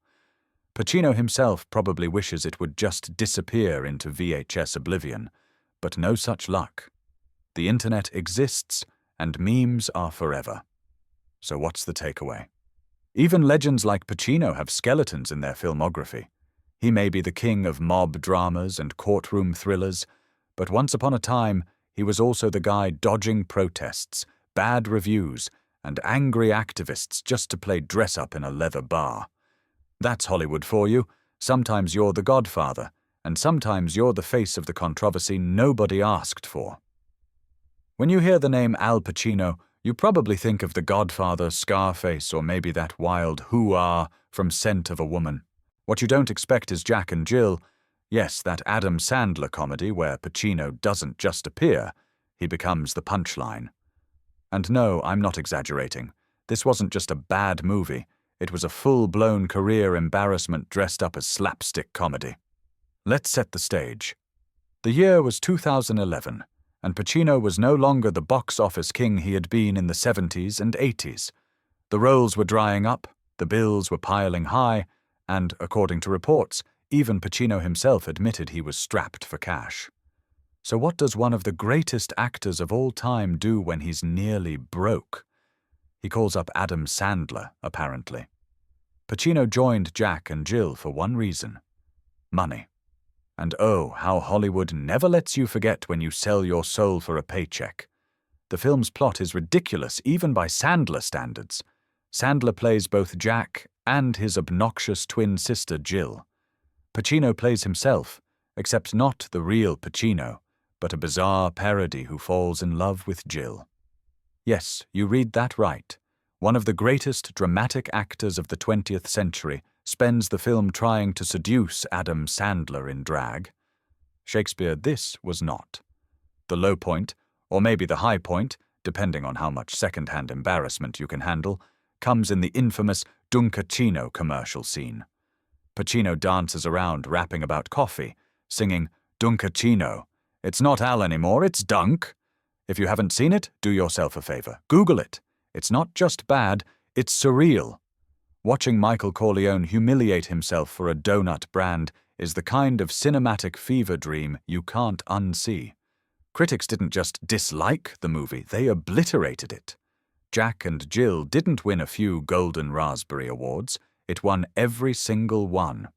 Pacino himself probably wishes it would just disappear into VHS oblivion, but no such luck. The internet exists, and memes are forever. So what's the takeaway? Even legends like Pacino have skeletons in their filmography. He may be the king of mob dramas and courtroom thrillers, but once upon a time, he was also the guy dodging protests, bad reviews, and angry activists just to play dress-up in a leather bar. That's Hollywood for you. Sometimes you're the godfather, and sometimes you're the face of the controversy nobody asked for. When you hear the name Al Pacino, you probably think of The Godfather, Scarface, or maybe that wild hoo-ah from Scent of a Woman. What you don't expect is Jack and Jill. Yes, that Adam Sandler comedy where Pacino doesn't just appear, he becomes the punchline. And no, I'm not exaggerating. This wasn't just a bad movie. It was a full-blown career embarrassment dressed up as slapstick comedy. Let's set the stage. The year was 2011, and Pacino was no longer the box office king he had been in the 70s and 80s. The roles were drying up, the bills were piling high, and, according to reports, even Pacino himself admitted he was strapped for cash. So what does one of the greatest actors of all time do when he's nearly broke? He calls up Adam Sandler, apparently. Pacino joined Jack and Jill for one reason: money. And oh, how Hollywood never lets you forget when you sell your soul for a paycheck. The film's plot is ridiculous even by Sandler standards. Sandler plays both Jack and his obnoxious twin sister Jill. Pacino plays himself, except not the real Pacino, but a bizarre parody who falls in love with Jill. Yes, you read that right. One of the greatest dramatic actors of the 20th century spends the film trying to seduce Adam Sandler in drag. Shakespeare, this was not. The low point, or maybe the high point, depending on how much second-hand embarrassment you can handle, comes in the infamous Pacino commercial scene. Pacino dances around rapping about coffee, singing, "Pacino. It's not Al anymore, it's Dunk." If you haven't seen it, do yourself a favor. Google it. It's not just bad, it's surreal. Watching Michael Corleone humiliate himself for a donut brand is the kind of cinematic fever dream you can't unsee. Critics didn't just dislike the movie, they obliterated it. Jack and Jill didn't win a few Golden Raspberry Awards, it won every single one.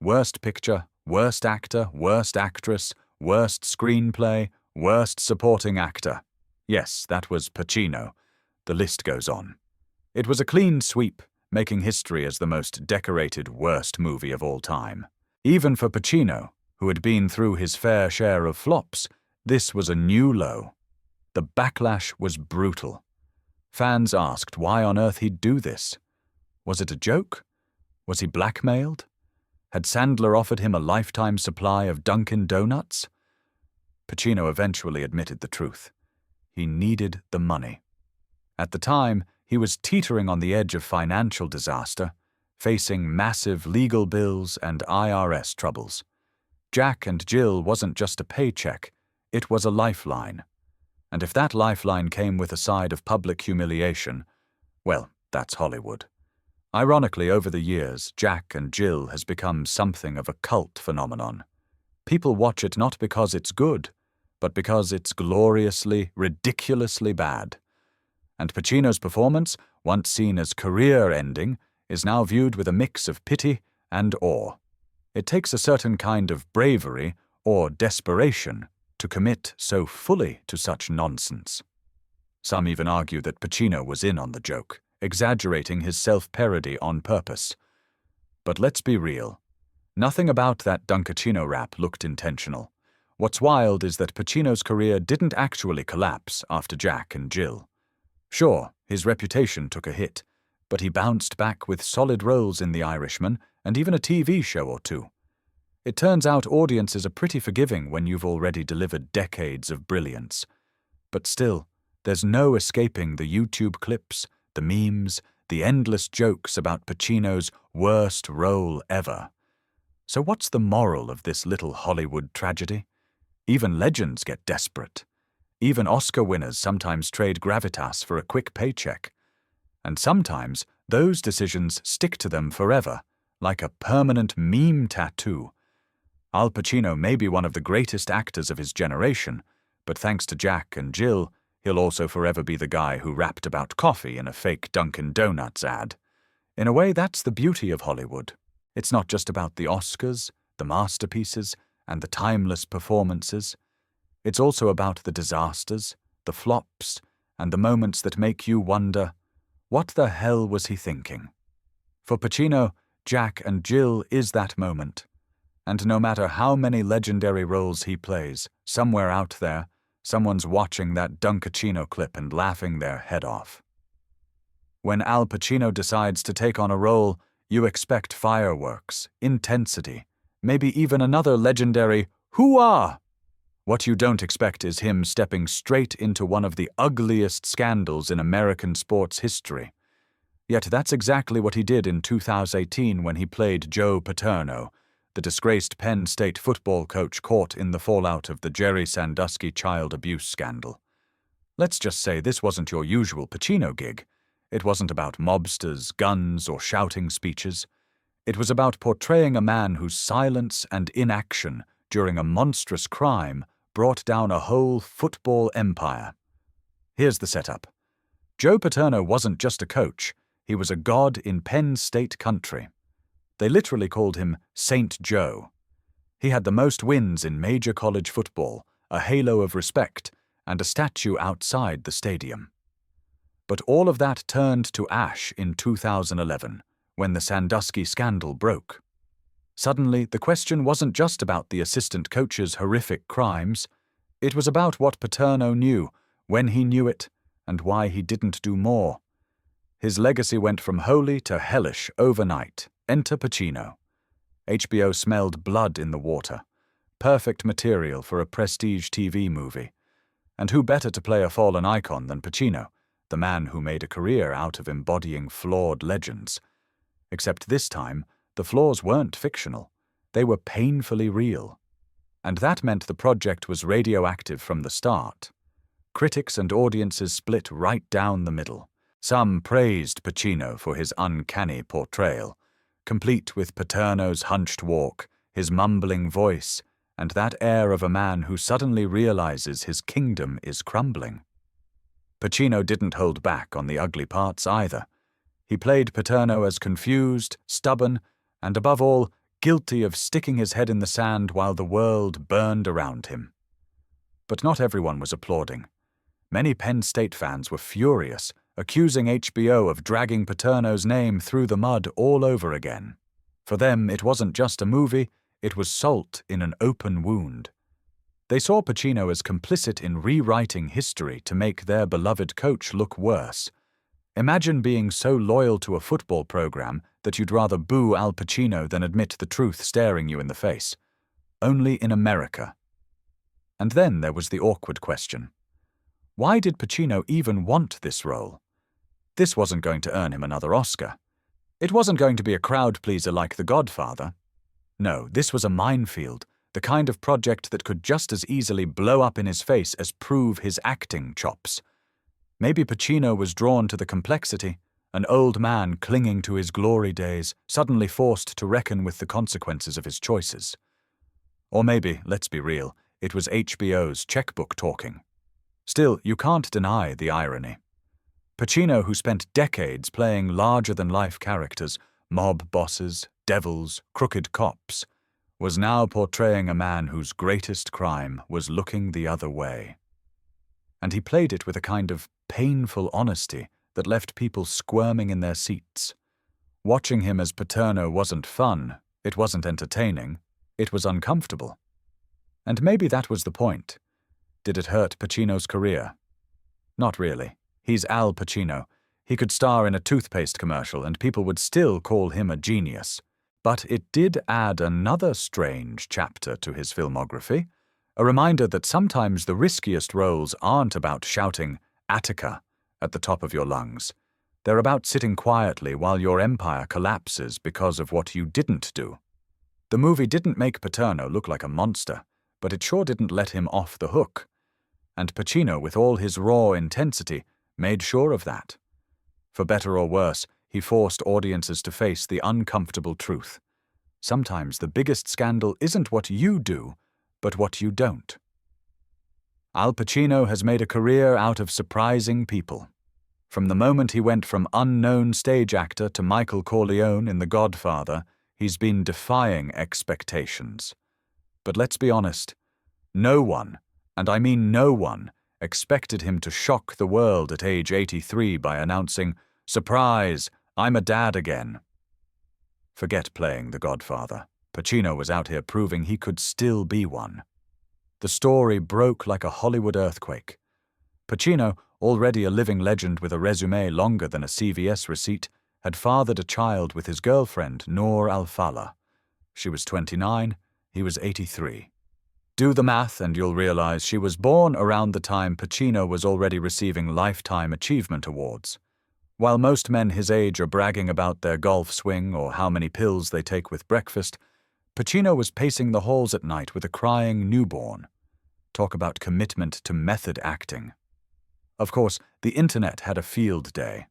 Worst picture, worst actor, worst actress, worst screenplay, worst supporting actor. Yes, that was Pacino. The list goes on. It was a clean sweep, making history as the most decorated worst movie of all time. Even for Pacino, who had been through his fair share of flops, this was a new low. The backlash was brutal. Fans asked why on earth he'd do this. Was it a joke? Was he blackmailed? Had Sandler offered him a lifetime supply of Dunkin' Donuts? Pacino eventually admitted the truth. He needed the money. At the time, he was teetering on the edge of financial disaster, facing massive legal bills and IRS troubles. Jack and Jill wasn't just a paycheck, it was a lifeline. And if that lifeline came with a side of public humiliation, well, that's Hollywood. Ironically, over the years, Jack and Jill has become something of a cult phenomenon. People watch it not because it's good, but because it's gloriously, ridiculously bad. And Pacino's performance, once seen as career-ending, is now viewed with a mix of pity and awe. It takes a certain kind of bravery or desperation to commit so fully to such nonsense. Some even argue that Pacino was in on the joke, exaggerating his self-parody on purpose. But let's be real. Nothing about that Dunkachino rap looked intentional. What's wild is that Pacino's career didn't actually collapse after Jack and Jill. Sure, his reputation took a hit, but he bounced back with solid roles in The Irishman and even a TV show or two. It turns out audiences are pretty forgiving when you've already delivered decades of brilliance. But still, there's no escaping the YouTube clips, the memes, the endless jokes about Pacino's worst role ever. So what's the moral of this little Hollywood tragedy? Even legends get desperate. Even Oscar winners sometimes trade gravitas for a quick paycheck. And sometimes those decisions stick to them forever, like a permanent meme tattoo. Al Pacino may be one of the greatest actors of his generation, but thanks to Jack and Jill, he'll also forever be the guy who rapped about coffee in a fake Dunkin' Donuts ad. In a way, that's the beauty of Hollywood. It's not just about the Oscars, the masterpieces, and the timeless performances. It's also about the disasters, the flops, and the moments that make you wonder, what the hell was he thinking? For Pacino, Jack and Jill is that moment. And no matter how many legendary roles he plays, somewhere out there, someone's watching that Dunkachino clip and laughing their head off. When Al Pacino decides to take on a role, you expect fireworks, intensity, maybe even another legendary hoo-ah! What you don't expect is him stepping straight into one of the ugliest scandals in American sports history. Yet that's exactly what he did in 2018 when he played Joe Paterno, the disgraced Penn State football coach caught in the fallout of the Jerry Sandusky child abuse scandal. Let's just say this wasn't your usual Pacino gig. It wasn't about mobsters, guns, or shouting speeches. It was about portraying a man whose silence and inaction during a monstrous crime brought down a whole football empire. Here's the setup. Joe Paterno wasn't just a coach, he was a god in Penn State country. They literally called him Saint Joe. He had the most wins in major college football, a halo of respect, and a statue outside the stadium. But all of that turned to ash in 2011, when the Sandusky scandal broke. Suddenly, the question wasn't just about the assistant coach's horrific crimes. It was about what Paterno knew, when he knew it, and why he didn't do more. His legacy went from holy to hellish overnight. Enter Pacino. HBO smelled blood in the water. Perfect material for a prestige TV movie. And who better to play a fallen icon than Pacino, the man who made a career out of embodying flawed legends? Except this time, the flaws weren't fictional. They were painfully real. And that meant the project was radioactive from the start. Critics and audiences split right down the middle. Some praised Pacino for his uncanny portrayal, complete with Paterno's hunched walk, his mumbling voice, and that air of a man who suddenly realizes his kingdom is crumbling. Pacino didn't hold back on the ugly parts either. He played Paterno as confused, stubborn, and above all, guilty of sticking his head in the sand while the world burned around him. But not everyone was applauding. Many Penn State fans were furious, accusing HBO of dragging Paterno's name through the mud all over again. For them, it wasn't just a movie, it was salt in an open wound. They saw Pacino as complicit in rewriting history to make their beloved coach look worse. Imagine being so loyal to a football program that you'd rather boo Al Pacino than admit the truth staring you in the face. Only in America. And then there was the awkward question. Why did Pacino even want this role? This wasn't going to earn him another Oscar. It wasn't going to be a crowd pleaser like The Godfather. No, this was a minefield, the kind of project that could just as easily blow up in his face as prove his acting chops. Maybe Pacino was drawn to the complexity, an old man clinging to his glory days, suddenly forced to reckon with the consequences of his choices. Or maybe, let's be real, it was HBO's checkbook talking. Still, you can't deny the irony. Pacino, who spent decades playing larger-than-life characters, mob bosses, devils, crooked cops, was now portraying a man whose greatest crime was looking the other way. And he played it with a kind of painful honesty that left people squirming in their seats. Watching him as Paterno wasn't fun, it wasn't entertaining, it was uncomfortable. And maybe that was the point. Did it hurt Pacino's career? Not really. He's Al Pacino. He could star in a toothpaste commercial and people would still call him a genius. But it did add another strange chapter to his filmography, a reminder that sometimes the riskiest roles aren't about shouting Attica at the top of your lungs. They're about sitting quietly while your empire collapses because of what you didn't do. The movie didn't make Paterno look like a monster, but it sure didn't let him off the hook. And Pacino, with all his raw intensity, made sure of that. For better or worse, he forced audiences to face the uncomfortable truth. Sometimes the biggest scandal isn't what you do, but what you don't. Al Pacino has made a career out of surprising people. From the moment he went from unknown stage actor to Michael Corleone in The Godfather, he's been defying expectations. But let's be honest, no one, and I mean no one, expected him to shock the world at age 83 by announcing, "Surprise, I'm a dad again." Forget playing The Godfather. Pacino was out here proving he could still be one. The story broke like a Hollywood earthquake. Pacino, already a living legend with a resume longer than a CVS receipt, had fathered a child with his girlfriend, Noor Al-Fala. She was 29, he was 83. Do the math and you'll realize she was born around the time Pacino was already receiving Lifetime Achievement Awards. While most men his age are bragging about their golf swing or how many pills they take with breakfast, Pacino was pacing the halls at night with a crying newborn. Talk about commitment to method acting. Of course, the internet had a field day.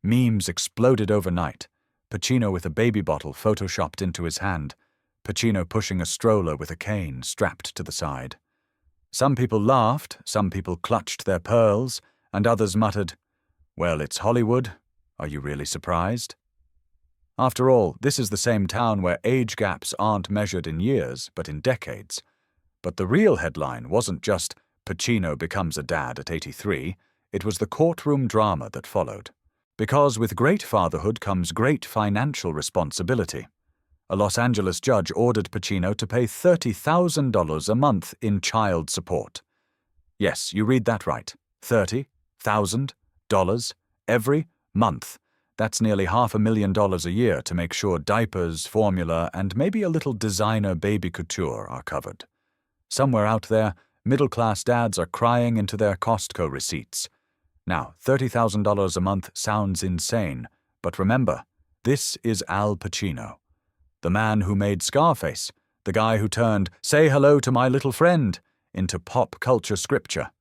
Memes exploded overnight. Pacino with a baby bottle photoshopped into his hand. Pacino pushing a stroller with a cane strapped to the side. Some people laughed, some people clutched their pearls, and others muttered, "Well, it's Hollywood. Are you really surprised?" After all, this is the same town where age gaps aren't measured in years, but in decades. But the real headline wasn't just Pacino becomes a dad at 83, it was the courtroom drama that followed. Because with great fatherhood comes great financial responsibility. A Los Angeles judge ordered Pacino to pay $30,000 a month in child support. Yes, you read that right. $30,000 every month That's nearly $500,000 a year to make sure diapers, formula, and maybe a little designer baby couture are covered. Somewhere out there, middle-class dads are crying into their Costco receipts. Now, $30,000 a month sounds insane, but remember, this is Al Pacino, the man who made Scarface, the guy who turned "Say Hello to My Little Friend" into pop culture scripture.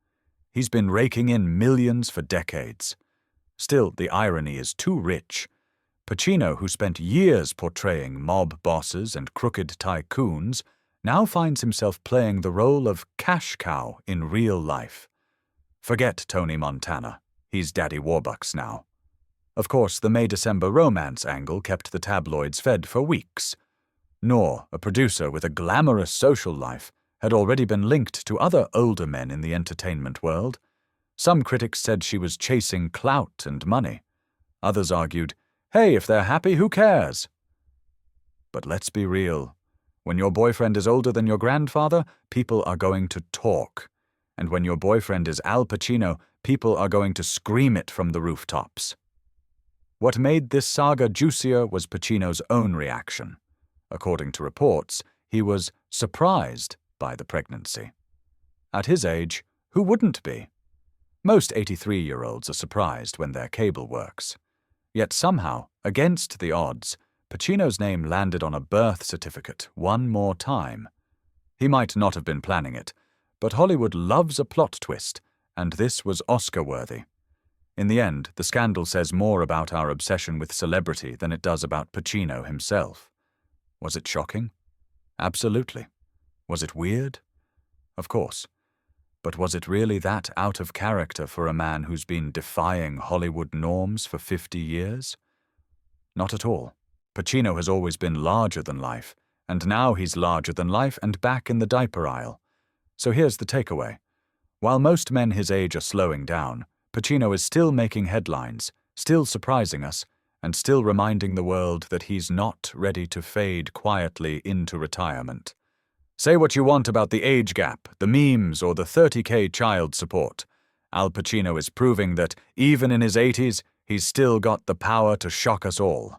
He's been raking in millions for decades. Still, the irony is too rich. Pacino, who spent years portraying mob bosses and crooked tycoons, now finds himself playing the role of cash cow in real life. Forget Tony Montana. He's Daddy Warbucks now. Of course, the May-December romance angle kept the tabloids fed for weeks. Noor, a producer with a glamorous social life, had already been linked to other older men in the entertainment world. Some critics said she was chasing clout and money. Others argued, hey, if they're happy, who cares? But let's be real. When your boyfriend is older than your grandfather, people are going to talk. And when your boyfriend is Al Pacino, people are going to scream it from the rooftops. What made this saga juicier was Pacino's own reaction. According to reports, he was surprised by the pregnancy. At his age, who wouldn't be? Most 83-year-olds are surprised when their cable works. Yet somehow, against the odds, Pacino's name landed on a birth certificate one more time. He might not have been planning it, but Hollywood loves a plot twist, and this was Oscar-worthy. In the end, the scandal says more about our obsession with celebrity than it does about Pacino himself. Was it shocking? Absolutely. Was it weird? Of course. But was it really that out of character for a man who's been defying Hollywood norms for 50 years? Not at all. Pacino has always been larger than life, and now he's larger than life and back in the diaper aisle. So here's the takeaway. While most men his age are slowing down, Pacino is still making headlines, still surprising us, and still reminding the world that he's not ready to fade quietly into retirement. Say what you want about the age gap, the memes, or the $30,000 child support. Al Pacino is proving that, even in his 80s, he's still got the power to shock us all.